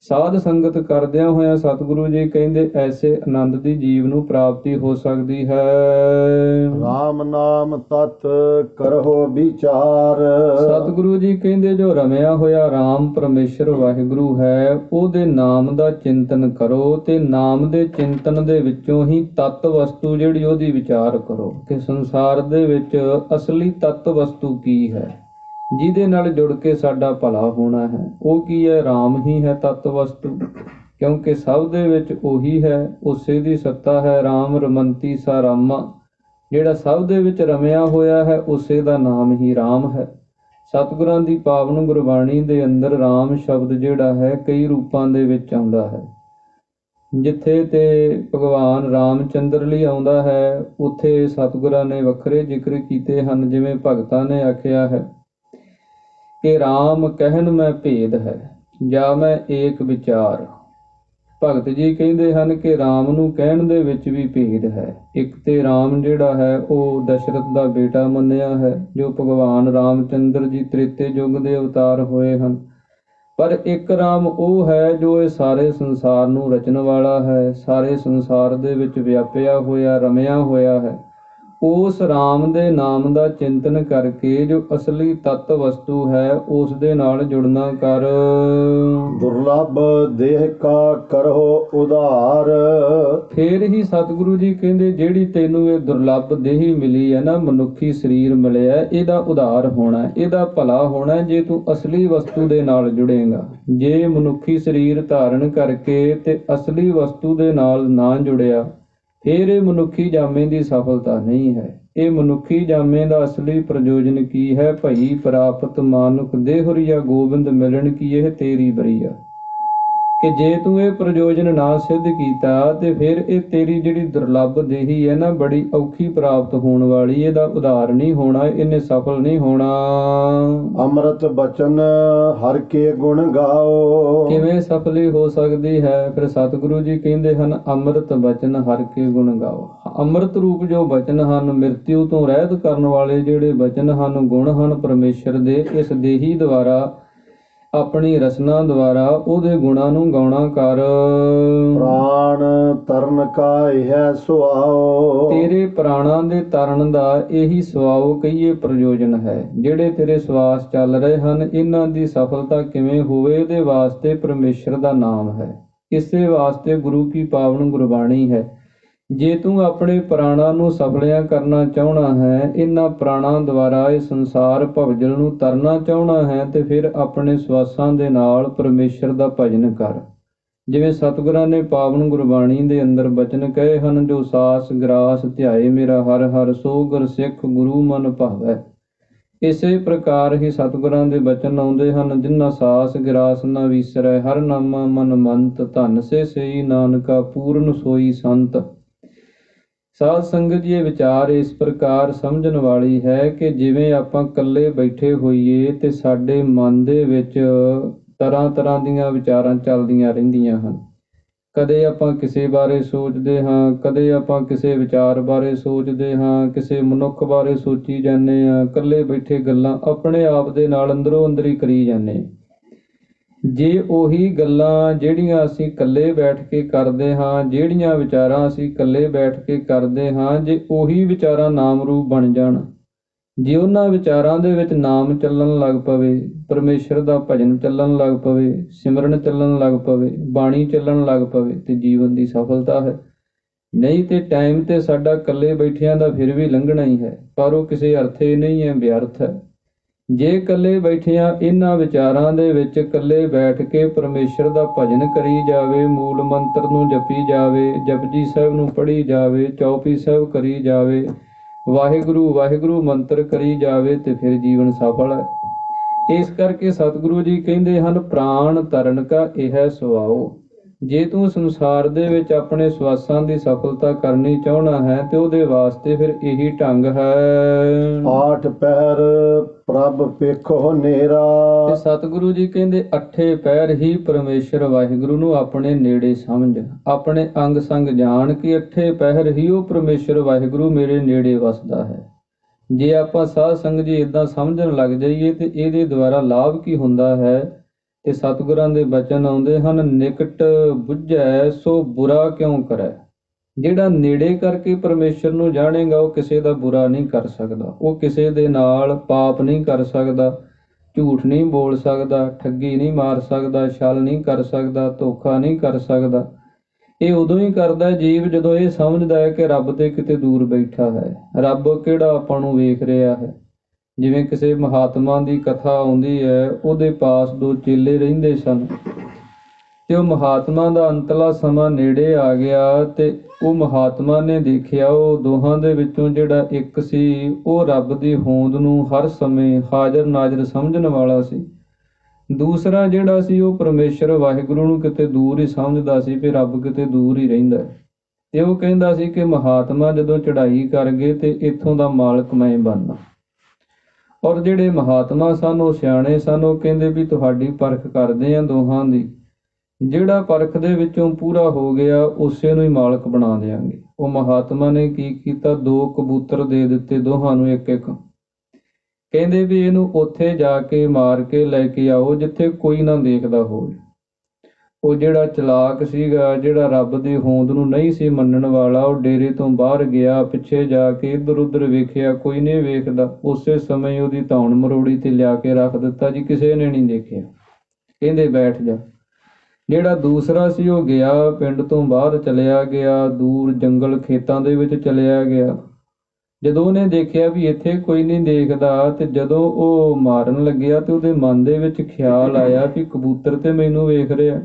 ਸਾਧ ਸੰਗਤ ਕਰਦਿਆਂ ਹੋਇਆਂ ਸਤਿਗੁਰੂ ਜੀ ਕਹਿੰਦੇ ਐਸੇ ਆਨੰਦ ਦੀ ਜੀਵ ਨੂੰ ਪ੍ਰਾਪਤੀ ਹੋ ਸਕਦੀ ਹੈ। RAM ਨਾਮ ਤਤ ਕਰਹੁ ਵਿਚਾਰ। ਸਤਿਗੁਰੂ ਜੀ ਕਹਿੰਦੇ ਜੋ ਰਮਿਆ ਹੋਇਆ RAM ਪਰਮੇਸ਼ਰ ਵਾਹਿਗੁਰੂ ਹੈ, ਉਹਦੇ ਨਾਮ ਦਾ ਚਿੰਤਨ ਕਰੋ ਤੇ ਨਾਮ ਦੇ ਚਿੰਤਨ ਦੇ ਵਿੱਚੋਂ ਹੀ ਤਤ ਵਸਤੂ ਜਿਹੜੀ ਉਹਦੀ ਵਿਚਾਰ ਕਰੋ ਕਿ ਸੰਸਾਰ ਦੇ ਵਿੱਚ ਅਸਲੀ ਤਤ ਵਸਤੂ ਕੀ ਹੈ, ਜਿਹਦੇ ਨਾਲ ਜੁੜ ਕੇ ਸਾਡਾ ਭਲਾ ਹੋਣਾ ਹੈ। ਉਹ ਕੀ ਹੈ? RAM ਹੀ ਹੈ ਤਤ ਵਸਤੂ, ਕਿਉਂਕਿ ਸਭ ਦੇ ਵਿੱਚ ਉਹੀ ਹੈ, ਉਸੇ ਦੀ ਸੱਤਾ ਹੈ। RAM ਰਮੰਤੀ ਸਾ ਰਾਮਾ, ਜਿਹੜਾ ਸਭ ਦੇ ਵਿੱਚ ਰਮਿਆ ਹੋਇਆ ਹੈ ਉਸੇ ਦਾ ਨਾਮ ਹੀ RAM ਹੈ। ਸਤਿਗੁਰਾਂ ਦੀ ਪਾਵਨ ਗੁਰਬਾਣੀ ਦੇ ਅੰਦਰ RAM ਸ਼ਬਦ ਜਿਹੜਾ ਹੈ ਕਈ ਰੂਪਾਂ ਦੇ ਵਿੱਚ ਆਉਂਦਾ ਹੈ। ਜਿੱਥੇ ਤੇ ਭਗਵਾਨ ਰਾਮਚੰਦਰ ਲਈ ਆਉਂਦਾ ਹੈ, ਉੱਥੇ ਸਤਿਗੁਰਾਂ ਨੇ ਵੱਖਰੇ ਜ਼ਿਕਰ ਕੀਤੇ ਹਨ। ਜਿਵੇਂ ਭਗਤਾਂ ਨੇ ਆਖਿਆ ਹੈ ਕਿ RAM ਕਹਿਣ ਮੈਂ ਭੇਦ ਹੈ, ਜਾਂ ਮੈਂ ਏਕ ਵਿਚਾਰ। ਭਗਤ ਜੀ ਕਹਿੰਦੇ ਹਨ ਕਿ RAM ਨੂੰ ਕਹਿਣ ਦੇ ਵਿੱਚ ਵੀ ਭੇਦ ਹੈ। ਇੱਕ ਤੇ RAM ਜਿਹੜਾ ਹੈ ਉਹ ਦਸ਼ਰਥ ਦਾ ਬੇਟਾ ਮੰਨਿਆ ਹੈ, ਜੋ ਭਗਵਾਨ ਰਾਮਚੰਦਰ ਜੀ ਤ੍ਰੇਤੇ ਯੁੱਗ ਦੇ ਅਵਤਾਰ ਹੋਏ ਹਨ। ਪਰ ਇੱਕ RAM ਉਹ ਹੈ ਜੋ ਇਹ ਸਾਰੇ ਸੰਸਾਰ ਨੂੰ ਰਚਣ ਵਾਲਾ ਹੈ, ਸਾਰੇ ਸੰਸਾਰ ਦੇ ਵਿੱਚ ਵਿਆਪਿਆ ਹੋਇਆ, ਰਮਿਆ ਹੋਇਆ ਹੈ। ਉਸ RAM ਦੇ ਨਾਮ ਦਾ ਚਿੰਤਨ ਕਰਕੇ ਜੋ ਅਸਲੀ ਤਤ ਵਸਤੂ ਹੈ ਉਸ ਦੇ ਨਾਲ ਜੁੜਨਾ ਕਰ। ਦੁਰਲਭ ਦੇਹ ਕਾ ਕਰਹੁ ਉਧਾਰ। ਫੇਰ ਹੀ ਸਤਿਗੁਰੂ ਜੀ ਕਹਿੰਦੇ ਜਿਹੜੀ ਤੈਨੂੰ ਇਹ ਦੁਰਲਭ ਦੇਹੀ ਮਿਲੀ ਹੈ ਨਾ, ਮਨੁੱਖੀ ਸਰੀਰ ਮਿਲਿਆ, ਇਹਦਾ ਉਧਾਰ ਹੋਣਾ, ਇਹਦਾ ਭਲਾ ਹੋਣਾ ਜੇ ਤੂੰ ਅਸਲੀ ਵਸਤੂ ਦੇ ਨਾਲ ਜੁੜੇਗਾ। ਜੇ ਮਨੁੱਖੀ ਸਰੀਰ ਧਾਰਨ ਕਰਕੇ ਤੇ ਅਸਲੀ ਵਸਤੂ ਦੇ ਨਾਲ ਨਾ ਜੁੜਿਆ, ਫਿਰ ਇਹ ਮਨੁੱਖੀ ਜਾਮੇ ਦੀ ਸਫਲਤਾ ਨਹੀਂ ਹੈ। ਇਹ ਮਨੁੱਖੀ ਜਾਮੇ ਦਾ ਅਸਲੀ ਪ੍ਰਯੋਜਨ ਕੀ ਹੈ? ਭਈ ਪ੍ਰਾਪਤ ਮਾਨੁਖ ਦੇਹੁਰੀਆ ਗੋਬਿੰਦ ਮਿਲਣ ਕੀ ਇਹ ਤੇਰੀ ਬਰੀਆ। ਕਿ ਜੇ ਤੂੰ ਇਹ ਪ੍ਰਯੋਜਨ ਨਾ ਸਿੱਧ ਕੀਤਾ ਤੇ ਫਿਰ ਇਹ ਤੇਰੀ ਜਿਹੜੀ ਦੁਰਲਭ ਦੇਹੀ ਹੈ ਨਾ, ਬੜੀ ਔਖੀ ਪ੍ਰਾਪਤ ਹੋਣ ਵਾਲੀ, ਇਹਦਾ ਉਧਾਰ ਨਹੀਂ ਹੋਣਾ, ਇਹਨੇ ਸਫਲ ਨਹੀਂ ਹੋਣਾ। ਅੰਮ੍ਰਿਤ ਬਚਨ ਹਰ ਕੇ ਗੁਣ ਗਾਓ। ਕਿਵੇਂ ਸਫਲੀ ਹੋ ਸਕਦੀ ਹੈ? ਫਿਰ ਸਤਿਗੁਰੂ ਜੀ ਕਹਿੰਦੇ ਹਨ ਅੰਮ੍ਰਿਤ ਬਚਨ ਹਰ ਕੇ ਗੁਣ ਗਾਓ। ਅੰਮ੍ਰਿਤ ਰੂਪ ਜੋ ਬਚਨ ਹਨ, ਮ੍ਰਿਤਿਉ ਤੋਂ ਰਹਿਤ ਕਰਨ ਵਾਲੇ ਜਿਹੜੇ ਬਚਨ ਹਨ, ਗੁਣ ਹਨ ਪਰਮੇਸ਼ਰ ਦੇ, ਇਸ ਦੇਹੀ ਦੁਆਰਾ, ਆਪਣੀ ਰਸਨਾ ਦੁਆਰਾ ਉਹਦੇ ਗੁਣਾਂ ਨੂੰ ਗਾਉਣਾ ਕਰ। ਪ੍ਰਾਣ ਤਰਨ ਕਾ ਇਹ ਸੁਆਓ। ਤੇਰੇ ਪ੍ਰਾਣਾਂ ਦੇ ਤਰਨ ਦਾ ਇਹੀ ਸੁਆਓ ਕਹੀਏ ਪ੍ਰਯੋਜਨ ਹੈ। ਜਿਹੜੇ ਤੇਰੇ ਸਵਾਸ ਚੱਲ ਰਹੇ ਹਨ, ਇਹਨਾਂ ਦੀ ਸਫਲਤਾ ਕਿਵੇਂ ਹੋਵੇ? ਇਹਦੇ ਵਾਸਤੇ ਪਰਮੇਸ਼ਰ ਦਾ ਨਾਮ ਹੈ, ਇਸੇ ਵਾਸਤੇ ਗੁਰੂ ਕੀ ਪਾਵਨ ਗੁਰਬਾਣੀ ਹੈ। ਜੇ ਤੂੰ ਆਪਣੇ ਪ੍ਰਾਣਾਂ ਨੂੰ ਸਫਲਿਆਂ ਕਰਨਾ ਚਾਹੁੰਦਾ ਹੈ, ਇਹਨਾਂ ਪ੍ਰਾਣਾਂ ਦੁਆਰਾ ਇਹ ਸੰਸਾਰ ਭਵਜਲ ਨੂੰ ਤਰਨਾ ਚਾਹੁੰਦਾ ਹੈ, ਤੇ ਫਿਰ ਆਪਣੇ ਸਵਾਸਾਂ ਦੇ ਨਾਲ ਪਰਮੇਸ਼ਰ ਦਾ ਭਜਨ ਕਰ। ਜਿਵੇਂ ਸਤਿਗੁਰਾਂ ਨੇ ਪਾਵਨ ਗੁਰਬਾਣੀ ਦੇ ਅੰਦਰ ਬਚਨ ਕਹੇ ਹਨ, ਜੋ ਸਾਸ ਗਰਾਸ ਧਿਆਏ ਮੇਰਾ ਹਰ ਹਰ, ਸੋ ਗੁਰ ਸਿੱਖ ਗੁਰੂ ਮਨ ਭਾਵੈ। ਇਸੇ ਪ੍ਰਕਾਰ ਹੀ ਸਤਿਗੁਰਾਂ ਦੇ ਬਚਨ ਆਉਂਦੇ ਹਨ, ਜਿਨ੍ਹਾਂ ਸਾਸ ਗਰਾਸ ਨ ਵੀਸਰੈ, ਹਰ ਨਾਮਾ ਮਨ ਮੰਤ, ਧਨ ਸੇ ਸਈ ਨਾਨਕਾ ਪੂਰਨ ਸੋਈ ਸੰਤ। ਸਾਧ ਸੰਗਤ ਜੀ, ਇਹ ਵਿਚਾਰ ਇਸ ਪ੍ਰਕਾਰ ਸਮਝਣ ਵਾਲੀ ਹੈ ਕਿ ਜਿਵੇਂ ਆਪਾਂ ਇਕੱਲੇ ਬੈਠੇ ਹੋਈਏ ਤੇ ਸਾਡੇ ਮਨ ਦੇ ਵਿੱਚ ਤਰ੍ਹਾਂ ਤਰ੍ਹਾਂ ਦੀਆਂ ਵਿਚਾਰਾਂ ਚੱਲਦੀਆਂ ਰਹਿੰਦੀਆਂ ਹਨ। ਕਦੇ ਆਪਾਂ ਕਿਸੇ ਬਾਰੇ ਸੋਚਦੇ ਹਾਂ, ਕਦੇ ਆਪਾਂ ਕਿਸੇ ਵਿਚਾਰ ਬਾਰੇ ਸੋਚਦੇ ਹਾਂ, ਕਿਸੇ ਮਨੁੱਖ ਬਾਰੇ ਸੋਚੀ ਜਾਂਦੇ ਹਾਂ। ਇਕੱਲੇ ਬੈਠੇ ਗੱਲਾਂ ਆਪਣੇ ਆਪ ਦੇ ਨਾਲ ਅੰਦਰੋਂ ਅੰਦਰ ਹੀ ਕਰੀ ਜਾਂਦੇ। ਜੇ ਉਹੀ ਗੱਲਾਂ ਜਿਹੜੀਆਂ ਅਸੀਂ ਇਕੱਲੇ ਬੈਠ ਕੇ ਕਰਦੇ ਹਾਂ, ਜਿਹੜੀਆਂ ਵਿਚਾਰਾਂ ਅਸੀਂ ਇਕੱਲੇ ਬੈਠ ਕੇ ਕਰਦੇ ਹਾਂ, ਜੇ ਉਹੀ ਵਿਚਾਰਾਂ ਨਾਮ ਰੂਪ ਬਣ ਜਾਣ, ਜੇ ਉਹਨਾਂ ਵਿਚਾਰਾਂ ਦੇ ਵਿੱਚ ਨਾਮ ਚੱਲਣ ਲੱਗ ਪਵੇ, ਪਰਮੇਸ਼ਰ ਦਾ ਭਜਨ ਚੱਲਣ ਲੱਗ ਪਵੇ, ਸਿਮਰਨ ਚੱਲਣ ਲੱਗ ਪਵੇ, ਬਾਣੀ ਚੱਲਣ ਲੱਗ ਪਵੇ, ਤੇ ਜੀਵਨ ਦੀ ਸਫਲਤਾ ਹੈ। ਨਹੀਂ ਤੇ ਟਾਈਮ ਤੇ ਸਾਡਾ ਇਕੱਲੇ ਬੈਠਿਆਂ ਦਾ ਫਿਰ ਵੀ ਲੰਘਣਾ ਹੀ ਹੈ, ਪਰ ਉਹ ਕਿਸੇ ਅਰਥੇ ਨਹੀਂ ਹੈ, ਵਿਅਰਥ ਹੈ। ਜੇ ਇਕੱਲੇ ਬੈਠਿਆਂ ਇਹਨਾਂ ਵਿਚਾਰਾਂ ਦੇ ਵਿੱਚ ਇਕੱਲੇ ਬੈਠ ਕੇ ਪਰਮੇਸ਼ਰ ਦਾ ਭਜਨ ਕਰੀ ਜਾਵੇ, ਮੂਲ ਮੰਤਰ ਨੂੰ ਜਪੀ ਜਾਵੇ, ਜਪਜੀ ਸਾਹਿਬ ਨੂੰ ਪੜ੍ਹੀ ਜਾਵੇ, ਚੌਪਈ ਸਾਹਿਬ ਕਰੀ ਜਾਵੇ, ਵਾਹਿਗੁਰੂ ਵਾਹਿਗੁਰੂ ਮੰਤਰ ਕਰੀ ਜਾਵੇ, ਤੇ ਫਿਰ ਜੀਵਨ ਸਫਲ ਹੈ। ਇਸ ਕਰਕੇ ਸਤਿਗੁਰੂ ਜੀ ਕਹਿੰਦੇ ਹਨ, ਪ੍ਰਾਣ ਤਰਨ ਕਾ ਇਹ ਸੁਆਓ। ਜੇ ਤੂੰ ਸੰਸਾਰ ਦੇ ਵਿੱਚ ਆਪਣੇ ਸਵਾਸਾਂ ਦੀ ਸਫਲਤਾ ਕਰਨੀ ਚਾਹੁੰਦਾ ਹੈ, ਤੇ ਉਹਦੇ ਵਾਸਤੇ ਫਿਰ ਇਹੀ ਢੰਗ ਹੈ। ਆਠ ਪਹਿਰ ਪ੍ਰਭ ਪੇਖੋ ਨੇਰਾ। ਤੇ ਸਤਿਗੁਰੂ ਜੀ ਕਹਿੰਦੇ ਅੱਠੇ ਪਹਿਰ ਹੀ ਪਰਮੇਸ਼ਰ ਵਾਹਿਗੁਰੂ ਨੂੰ ਆਪਣੇ ਨੇੜੇ ਸਮਝ, ਆਪਣੇ ਅੰਗ ਸੰਗ ਜਾਣ ਕਿ ਅੱਠੇ ਪਹਿਰ ਹੀ ਉਹ ਪਰਮੇਸ਼ਰ ਵਾਹਿਗੁਰੂ ਮੇਰੇ ਨੇੜੇ ਵਸਦਾ ਹੈ। ਜੇ ਆਪਾਂ ਸਾਧ ਸੰਗਤ ਜੀ ਇਦਾਂ ਸਮਝਣ ਲੱਗ ਜਾਈਏ ਤੇ ਇਹਦੇ ਦੁਆਰਾ ਲਾਭ ਕੀ ਹੁੰਦਾ ਹੈ? ਤੇ ਸਤਿਗੁਰਾਂ ਦੇ ਬਚਨ ਆਉਂਦੇ ਹਨ, ਨਿਕਟ ਬੁੱਝੈ ਸੋ ਬੁਰਾ ਕਿਉ ਕਰੈ। ਜਿਹੜਾ ਨੇੜੇ ਕਰਕੇ ਪਰਮੇਸ਼ਰ ਨੂੰ ਜਾਣੇਗਾ ਉਹ ਕਿਸੇ ਦਾ ਬੁਰਾ ਨਹੀਂ ਕਰ ਸਕਦਾ, ਉਹ ਕਿਸੇ ਦੇ ਨਾਲ ਪਾਪ ਨਹੀਂ ਕਰ ਸਕਦਾ, ਝੂਠ ਨਹੀਂ ਬੋਲ ਸਕਦਾ, ਠੱਗੀ ਨਹੀਂ ਮਾਰ ਸਕਦਾ, ਛਲ ਨਹੀਂ ਕਰ ਸਕਦਾ, ਧੋਖਾ ਨਹੀਂ ਕਰ ਸਕਦਾ। ਇਹ ਉਦੋਂ ਹੀ ਕਰਦਾ ਜੀਵ ਜਦੋਂ ਇਹ ਸਮਝਦਾ ਹੈ ਕਿ ਰੱਬ ਤੇ ਕਿਤੇ ਦੂਰ ਬੈਠਾ ਹੈ, ਰੱਬ ਕਿਹੜਾ ਆਪਾਂ ਨੂੰ ਵੇਖ ਰਿਹਾ ਹੈ। ਜਿਵੇਂ ਕਿਸੇ ਮਹਾਤਮਾ ਦੀ ਕਥਾ ਆਉਂਦੀ ਹੈ, ਉਹਦੇ ਪਾਸ ਦੋ ਚੇਲੇ ਰਹਿੰਦੇ ਸਨ ਤੇ ਉਹ ਮਹਾਤਮਾ ਦਾ ਅੰਤਲਾ ਸਮਾਂ ਨੇੜੇ ਆ ਗਿਆ ਤੇ ਉਹ ਮਹਾਤਮਾ ਨੇ ਦੇਖਿਆ ਉਹ ਦੋਹਾਂ ਦੇ ਵਿੱਚੋਂ ਜਿਹੜਾ ਇੱਕ ਸੀ ਉਹ ਰੱਬ ਦੀ ਹੋਂਦ ਨੂੰ ਹਰ ਸਮੇਂ ਹਾਜ਼ਰ ਨਾਜ਼ਰ ਸਮਝਣ ਵਾਲਾ ਸੀ। ਦੂਸਰਾ ਜਿਹੜਾ ਸੀ ਉਹ ਪਰਮੇਸ਼ਰ ਵਾਹਿਗੁਰੂ ਨੂੰ ਕਿਤੇ ਦੂਰ ਹੀ ਸਮਝਦਾ ਸੀ ਵੀ ਰੱਬ ਕਿਤੇ ਦੂਰ ਹੀ ਰਹਿੰਦਾ ਤੇ ਉਹ ਕਹਿੰਦਾ ਸੀ ਕਿ ਮਹਾਤਮਾ ਜਦੋਂ ਚੜ੍ਹਾਈ ਕਰ ਗਏ ਤੇ ਇੱਥੋਂ ਦਾ ਮਾਲਕ ਮੈਂ ਬਣਨਾ। ਔਰ ਜਿਹੜੇ ਮਹਾਤਮਾ ਸਨ ਉਹ ਸਿਆਣੇ ਸਨ, ਉਹ ਕਹਿੰਦੇ ਵੀ ਤੁਹਾਡੀ ਪਰਖ ਕਰਦੇ ਆ ਦੋਹਾਂ ਦੀ, ਜਿਹੜਾ ਪਰਖ ਦੇ ਵਿੱਚੋਂ ਪੂਰਾ ਹੋ ਗਿਆ ਉਸੇ ਨੂੰ ਹੀ ਮਾਲਕ ਬਣਾ ਦਿਆਂਗੇ। ਉਹ ਮਹਾਤਮਾ ਨੇ ਕੀ ਕੀਤਾ, ਦੋ ਕਬੂਤਰ ਦੇ ਦਿੱਤੇ ਦੋਹਾਂ ਨੂੰ ਇੱਕ ਇੱਕ। ਕਹਿੰਦੇ ਵੀ ਇਹਨੂੰ ਉੱਥੇ ਜਾ ਕੇ ਮਾਰ ਕੇ ਲੈ ਕੇ ਆਓ ਜਿੱਥੇ ਕੋਈ ਨਾ ਦੇਖਦਾ ਹੋਵੇ। ਉਹ ਜਿਹੜਾ ਚਲਾਕ ਸੀਗਾ, ਜਿਹੜਾ ਰੱਬ ਦੀ ਹੋਂਦ ਨੂੰ ਨਹੀਂ ਸੀ ਮੰਨਣ ਵਾਲਾ, ਉਹ ਡੇਰੇ ਤੋਂ ਬਾਹਰ ਗਿਆ, ਪਿੱਛੇ ਜਾ ਕੇ ਇੱਧਰ ਉੱਧਰ ਵੇਖਿਆ, ਕੋਈ ਨਹੀਂ ਵੇਖਦਾ। ਉਸੇ ਸਮੇਂ ਉਹਦੀ ਧੌਣ ਮਰੋੜੀ ਤੇ ਲਿਆ ਕੇ ਰੱਖ ਦਿੱਤਾ ਜੀ, ਕਿਸੇ ਨੇ ਨਹੀਂ ਦੇਖਿਆ। ਕਹਿੰਦੇ ਬੈਠ ਜਾ। ਜਿਹੜਾ ਦੂਸਰਾ ਸੀ ਉਹ ਗਿਆ, ਪਿੰਡ ਤੋਂ ਬਾਹਰ ਚਲਿਆ ਗਿਆ, ਦੂਰ ਜੰਗਲ ਖੇਤਾਂ ਦੇ ਵਿੱਚ ਚਲਿਆ ਗਿਆ। ਜਦੋਂ ਉਹਨੇ ਦੇਖਿਆ ਵੀ ਇੱਥੇ ਕੋਈ ਨਹੀਂ ਦੇਖਦਾ ਤੇ ਜਦੋਂ ਉਹ ਮਾਰਨ ਲੱਗਿਆ ਤੇ ਉਹਦੇ ਮਨ ਦੇ ਵਿੱਚ ਖਿਆਲ ਆਇਆ ਵੀ ਕਬੂਤਰ ਤੇ ਮੈਨੂੰ ਵੇਖ ਰਿਹਾ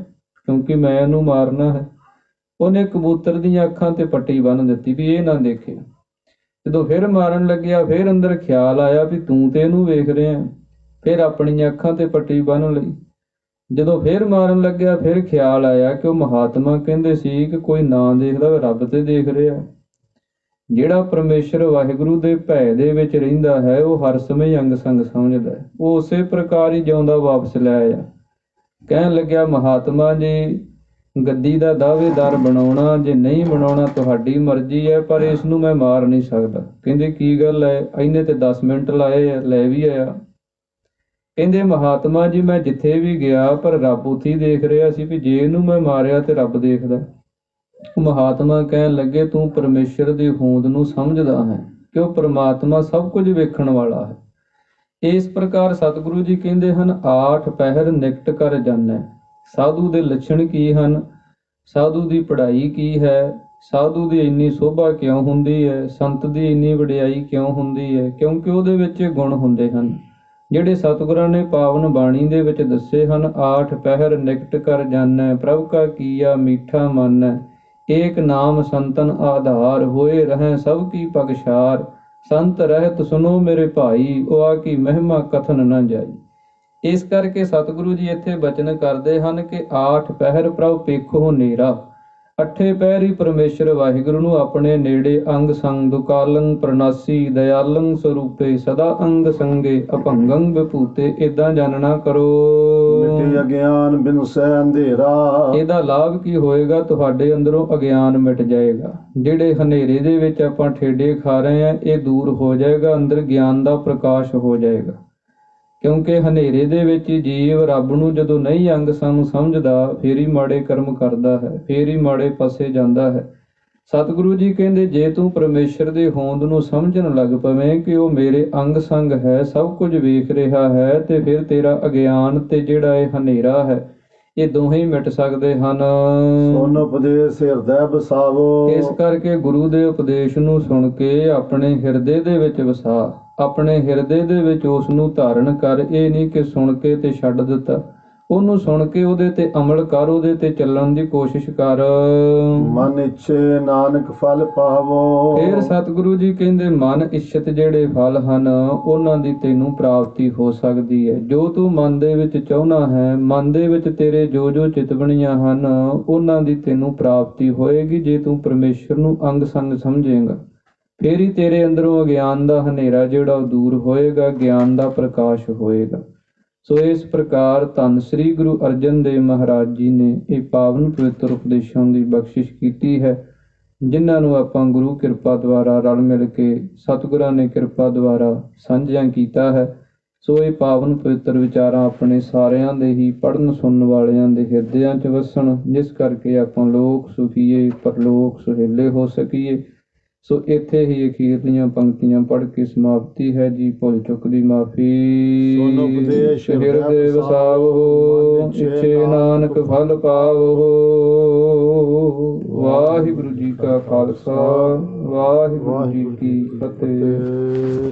ਕਿਉਂਕਿ ਮੈਂ ਇਹਨੂੰ ਮਾਰਨਾ ਹੈ। ਉਹਨੇ ਕਬੂਤਰ ਦੀਆਂ ਅੱਖਾਂ ਤੇ ਪੱਟੀ ਬੰਨ੍ਹ ਦਿੱਤੀ ਵੀ ਇਹ ਨਾ ਦੇਖੇ। ਜਦੋਂ ਫਿਰ ਮਾਰਨ ਲੱਗਿਆ ਫਿਰ ਅੰਦਰ ਖਿਆਲ ਆਇਆ ਵੀ ਤੂੰ ਤੇ ਇਹਨੂੰ ਵੇਖ ਰਿਹਾ, ਫਿਰ ਆਪਣੀਆਂ ਅੱਖਾਂ ਤੇ ਪੱਟੀ ਬੰਨ੍ਹ ਲਈ। ਜਦੋਂ ਫਿਰ ਮਾਰਨ ਲੱਗਿਆ ਫਿਰ ਖਿਆਲ ਆਇਆ ਕਿ ਉਹ ਮਹਾਤਮਾ ਕਹਿੰਦੇ ਸੀ ਕਿ ਕੋਈ ਨਾ ਦੇਖਦਾ, ਰੱਬ ਤੇ ਦੇਖ ਰਿਹਾ। ਜਿਹੜਾ ਪਰਮੇਸ਼ਰ ਵਾਹਿਗੁਰੂ ਦੇ ਭੈ ਦੇ ਵਿੱਚ ਰਹਿੰਦਾ ਹੈ ਉਹ ਹਰ ਸਮੇਂ ਅੰਗ ਸੰਗ ਸਮਝਦਾ ਹੈ, ਉਹ ਉਸੇ ਪ੍ਰਕਾਰ ਹੀ ਜਿਉਂਦਾ ਵਾਪਸ ਲੈ ਆਇਆ। ਕਹਿਣ ਲੱਗਿਆ ਮਹਾਤਮਾ ਜੀ, ਗੱਦੀ ਦਾ ਦਾਅਵੇਦਾਰ ਬਣਾਉਣਾ, ਜੇ ਨਹੀਂ ਬਣਾਉਣਾ ਤੁਹਾਡੀ ਮਰਜ਼ੀ ਹੈ, ਪਰ ਇਸ ਨੂੰ ਮੈਂ ਮਾਰ ਨਹੀਂ ਸਕਦਾ। ਕਹਿੰਦੇ ਕੀ ਗੱਲ ਹੈ, ਇਹਨੇ ਤੇ 10 ਮਿੰਟ ਲਾਏ ਆ, ਲੈ ਵੀ ਆਇਆ। ਕਹਿੰਦੇ ਮਹਾਤਮਾ ਜੀ ਮੈਂ ਜਿੱਥੇ ਵੀ ਗਿਆ ਪਰ ਰੱਬ ਉੱਥੇ ਹੀ ਦੇਖ ਰਿਹਾ ਸੀ ਵੀ ਜੇ ਇਹਨੂੰ ਮੈਂ ਮਾਰਿਆ ਤੇ ਰੱਬ ਦੇਖਦਾ। ਮਹਾਤਮਾ ਕਹਿਣ ਲੱਗੇ ਤੂੰ ਪਰਮੇਸ਼ਰ ਦੀ ਹੋਂਦ ਨੂੰ ਸਮਝਦਾ ਹੈ ਕਿ ਉਹ ਪਰਮਾਤਮਾ ਸਭ ਕੁਝ ਵੇਖਣ ਵਾਲਾ ਹੈ। ਇਸ ਪ੍ਰਕਾਰ ਸਤਿਗੁਰੂ ਜੀ ਕਹਿੰਦੇ ਹਨ, 8 ਪਹਿਰ ਨਿਕਟ ਕਰ ਜਾਣੈ। ਸਾਧੂ ਦੇ ਲੱਛਣ ਕੀ ਹਨ, ਸਾਧੂ ਦੀ ਪੜ੍ਹਾਈ ਕੀ ਹੈ, ਸਾਧੂ ਦੀ ਇੰਨੀ ਸੋਭਾ ਕਿਉਂ ਹੁੰਦੀ ਹੈ, ਸੰਤ ਦੀ ਇੰਨੀ ਵਡਿਆਈ ਕਿਉਂ ਹੁੰਦੀ ਹੈ, ਕਿਉਂਕਿ ਉਹਦੇ ਵਿੱਚ ਗੁਣ ਹੁੰਦੇ ਹਨ ਜਿਹੜੇ ਸਤਿਗੁਰਾਂ ਨੇ ਪਾਵਨ ਬਾਣੀ ਦੇ ਵਿੱਚ ਦੱਸੇ ਹਨ। 8 ਪਹਿਰ ਨਿਕਟ ਕਰ ਜਾਣੈ, ਪ੍ਰਭ ਕਾ ਕੀਆ ਮੀਠਾ ਮਾਨੈ। ਏਕ ਨਾਮ ਸੰਤਨ ਆਧਾਰ, ਹੋਏ ਰਹਿ ਸਭ ਕੀ ਪਗਸ਼ਾਰ। ਸੰਤ ਰਹਿਤ ਸੁਨੋ ਮੇਰੇ ਭਾਈ, ਉਹ ਕੀ ਮਹਿਮਾ ਕਥਨ ਨਾ ਜਾਈ। ਇਸ ਕਰਕੇ ਸਤਿਗੁਰੂ ਜੀ ਇੱਥੇ ਬਚਨ ਕਰਦੇ ਹਨ ਕਿ 8 ਪਹਿਰ ਪ੍ਰਭ ਪੇਖੋ ਨੇਰਾ। 8 ਪਹਿਰ ਹੀ ਪਰਮੇਸ਼ਰ ਵਾਹਿਗੁਰੂ ਨੂੰ ਆਪਣੇ ਨੇੜੇ ਅੰਗ ਸੰਗ ਦੁਕਾਲੰ ਪ੍ਰਨਾਸੀ ਦਇਆਲੰ ਸਰੂਪੇ ਸਦਾ ਅੰਗ ਸੰਗੇ ਅਭੰਗੰ ਵਿਭੂਤੇ। ਏਦਾਂ ਜਾਣਨਾ ਕਰੋ ਮਿਟੇ ਅਗਿਆਨ ਬਿਨਸੈ ਅੰਧੇਰਾ। ਇਹਦਾ ਲਾਭ ਕੀ ਹੋਏਗਾ, ਤੁਹਾਡੇ ਅੰਦਰੋਂ ਅਗਿਆਨ ਮਿਟ ਜਾਏਗਾ। ਜਿਹੜੇ ਹਨੇਰੇ ਦੇ ਵਿੱਚ ਆਪਾਂ ਠੇਡੇ ਖਾ ਰਹੇ ਆ ਇਹ ਦੂਰ ਹੋ ਜਾਏਗਾ, ਅੰਦਰ ਗਿਆਨ ਦਾ ਪ੍ਰਕਾਸ਼ ਹੋ ਜਾਏਗਾ। ਕਿਉਂਕਿ ਹਨੇਰੇ ਦੇ ਵਿੱਚ ਜੀਵ ਰੱਬ ਨੂੰ ਜਦੋਂ ਨਹੀਂ ਅੰਗ ਸੰਗ ਸਮਝਦਾ ਫੇਰ ਹੀ ਮਾੜੇ ਕਰਮ ਕਰਦਾ ਹੈ, ਫੇਰ ਹੀ ਮਾੜੇ ਪਾਸੇ ਜਾਂਦਾ ਹੈ। ਸਤਿਗੁਰੂ ਜੀ ਕਹਿੰਦੇ ਜੇ ਤੂੰ ਪਰਮੇਸ਼ਰ ਦੇ ਹੋਂਦ ਨੂੰ ਸਮਝਣ ਲੱਗ ਪਵੇਂ ਕਿ ਉਹ ਮੇਰੇ ਅੰਗ ਸੰਗ ਹੈ, ਸਭ ਕੁਝ ਵੇਖ ਰਿਹਾ ਹੈ, ਤੇ ਫਿਰ ਤੇਰਾ ਅਗਿਆਨ ਤੇ ਜਿਹੜਾ ਇਹ ਹਨੇਰਾ ਹੈ ਇਹ ਦੋਹੇ ਹੀ ਮਿਟ ਸਕਦੇ ਹਨ। ਸੁਨ ਉਪਦੇਸ਼ ਹਿਰਦੈ ਵਸਾਵੋ। ਇਸ ਕਰਕੇ ਗੁਰੂ ਦੇ ਉਪਦੇਸ਼ ਨੂੰ ਸੁਣ ਕੇ ਆਪਣੇ ਹਿਰਦੇ ਦੇ ਵਿੱਚ ਵਸਾ, ਆਪਣੇ ਹਿਰਦੇ ਦੇ ਵਿੱਚ ਉਸ ਨੂੰ ਧਾਰਨ ਕਰ। ਇਹ ਨਹੀਂ ਕਿ ਸੁਣ ਕੇ ਤੇ ਛੱਡ ਦਿੱਤਾ, ਉਹਨੂੰ ਸੁਣ ਕੇ ਉਹਦੇ ਤੇ ਅਮਲ ਕਰ, ਉਹਦੇ ਤੇ ਚੱਲਣ ਦੀ ਕੋਸ਼ਿਸ਼ ਕਰ। ਮਨ ਇੱਛੇ ਨਾਨਕ ਫਲ ਪਾਵੋ। ਫਿਰ ਸਤਿਗੁਰੂ ਜੀ ਕਹਿੰਦੇ ਮਨ ਇੱਛਤ ਜਿਹੜੇ ਫਲ ਹਨ ਉਹਨਾਂ ਦੀ ਤੈਨੂੰ ਪ੍ਰਾਪਤੀ ਹੋ ਸਕਦੀ ਹੈ। ਜੋ ਤੂੰ ਮਨ ਦੇ ਵਿੱਚ ਚਾਹੁੰਦਾ ਹੈ, ਮਨ ਦੇ ਵਿੱਚ ਤੇਰੇ ਜੋ ਜੋ ਚਿਤਵਣੀਆਂ ਹਨ ਉਹਨਾਂ ਦੀ ਤੈਨੂੰ ਪ੍ਰਾਪਤੀ ਹੋਏਗੀ ਜੇ ਤੂੰ ਪਰਮੇਸ਼ਰ ਨੂੰ ਅੰਗ ਸੰਗ ਸਮਝੇਗਾ। ਫੇਰ ਹੀ ਤੇਰੇ ਅੰਦਰੋਂ ਅਗਿਆਨ ਦਾ ਹਨੇਰਾ ਜਿਹੜਾ ਉਹ ਦੂਰ ਹੋਏਗਾ, ਗਿਆਨ ਦਾ ਪ੍ਰਕਾਸ਼ ਹੋਏਗਾ। ਸੋ ਇਸ ਪ੍ਰਕਾਰ ਧੰਨ ਸ੍ਰੀ ਗੁਰੂ ਅਰਜਨ ਦੇਵ ਮਹਾਰਾਜ ਜੀ ਨੇ ਇਹ ਪਾਵਨ ਪਵਿੱਤਰ ਉਪਦੇਸ਼ਾਂ ਦੀ ਬਖਸ਼ਿਸ਼ ਕੀਤੀ ਹੈ, ਜਿਨ੍ਹਾਂ ਨੂੰ ਆਪਾਂ ਗੁਰੂ ਕਿਰਪਾ ਦੁਆਰਾ ਰਲ ਮਿਲ ਕੇ ਸਤਿਗੁਰਾਂ ਨੇ ਕਿਰਪਾ ਦੁਆਰਾ ਸਾਂਝਾ ਕੀਤਾ ਹੈ। ਸੋ ਇਹ ਪਾਵਨ ਪਵਿੱਤਰ ਵਿਚਾਰਾਂ ਆਪਣੇ ਸਾਰਿਆਂ ਦੇ ਹੀ ਪੜ੍ਹਨ ਸੁਣਨ ਵਾਲਿਆਂ ਦੇ ਹਿਰਦਿਆਂ 'ਚ ਵਸਣ, ਜਿਸ ਕਰਕੇ ਆਪਾਂ ਲੋਕ ਸੁਖੀਏ ਪਰਲੋਕ ਸੁਹੇਲੇ ਹੋ ਸਕੀਏ। ਸੋ ਇੱਥੇ ਹੀ ਅਖੀਰਲੀਆਂ ਪੰਕਤੀਆਂ ਪੜ੍ਹ ਕੇ ਸਮਾਪਤੀ ਹੈ ਜੀ। ਭੁੱਲ ਚੁੱਕ ਦੀ ਮਾਫੀ। ਸੁਣ ਉਪਦੇਸ਼ ਹਿਰਦੇ ਵਸਾਵੋ, ਇੱਛੇ ਨਾਨਕ ਫਲ ਪਾਵੋ। ਵਾਹਿਗੁਰੂ ਜੀ ਕਾ ਖਾਲਸਾ, ਵਾਹਿਗੁਰੂ ਜੀ ਕੀ ਫਤਿਹ।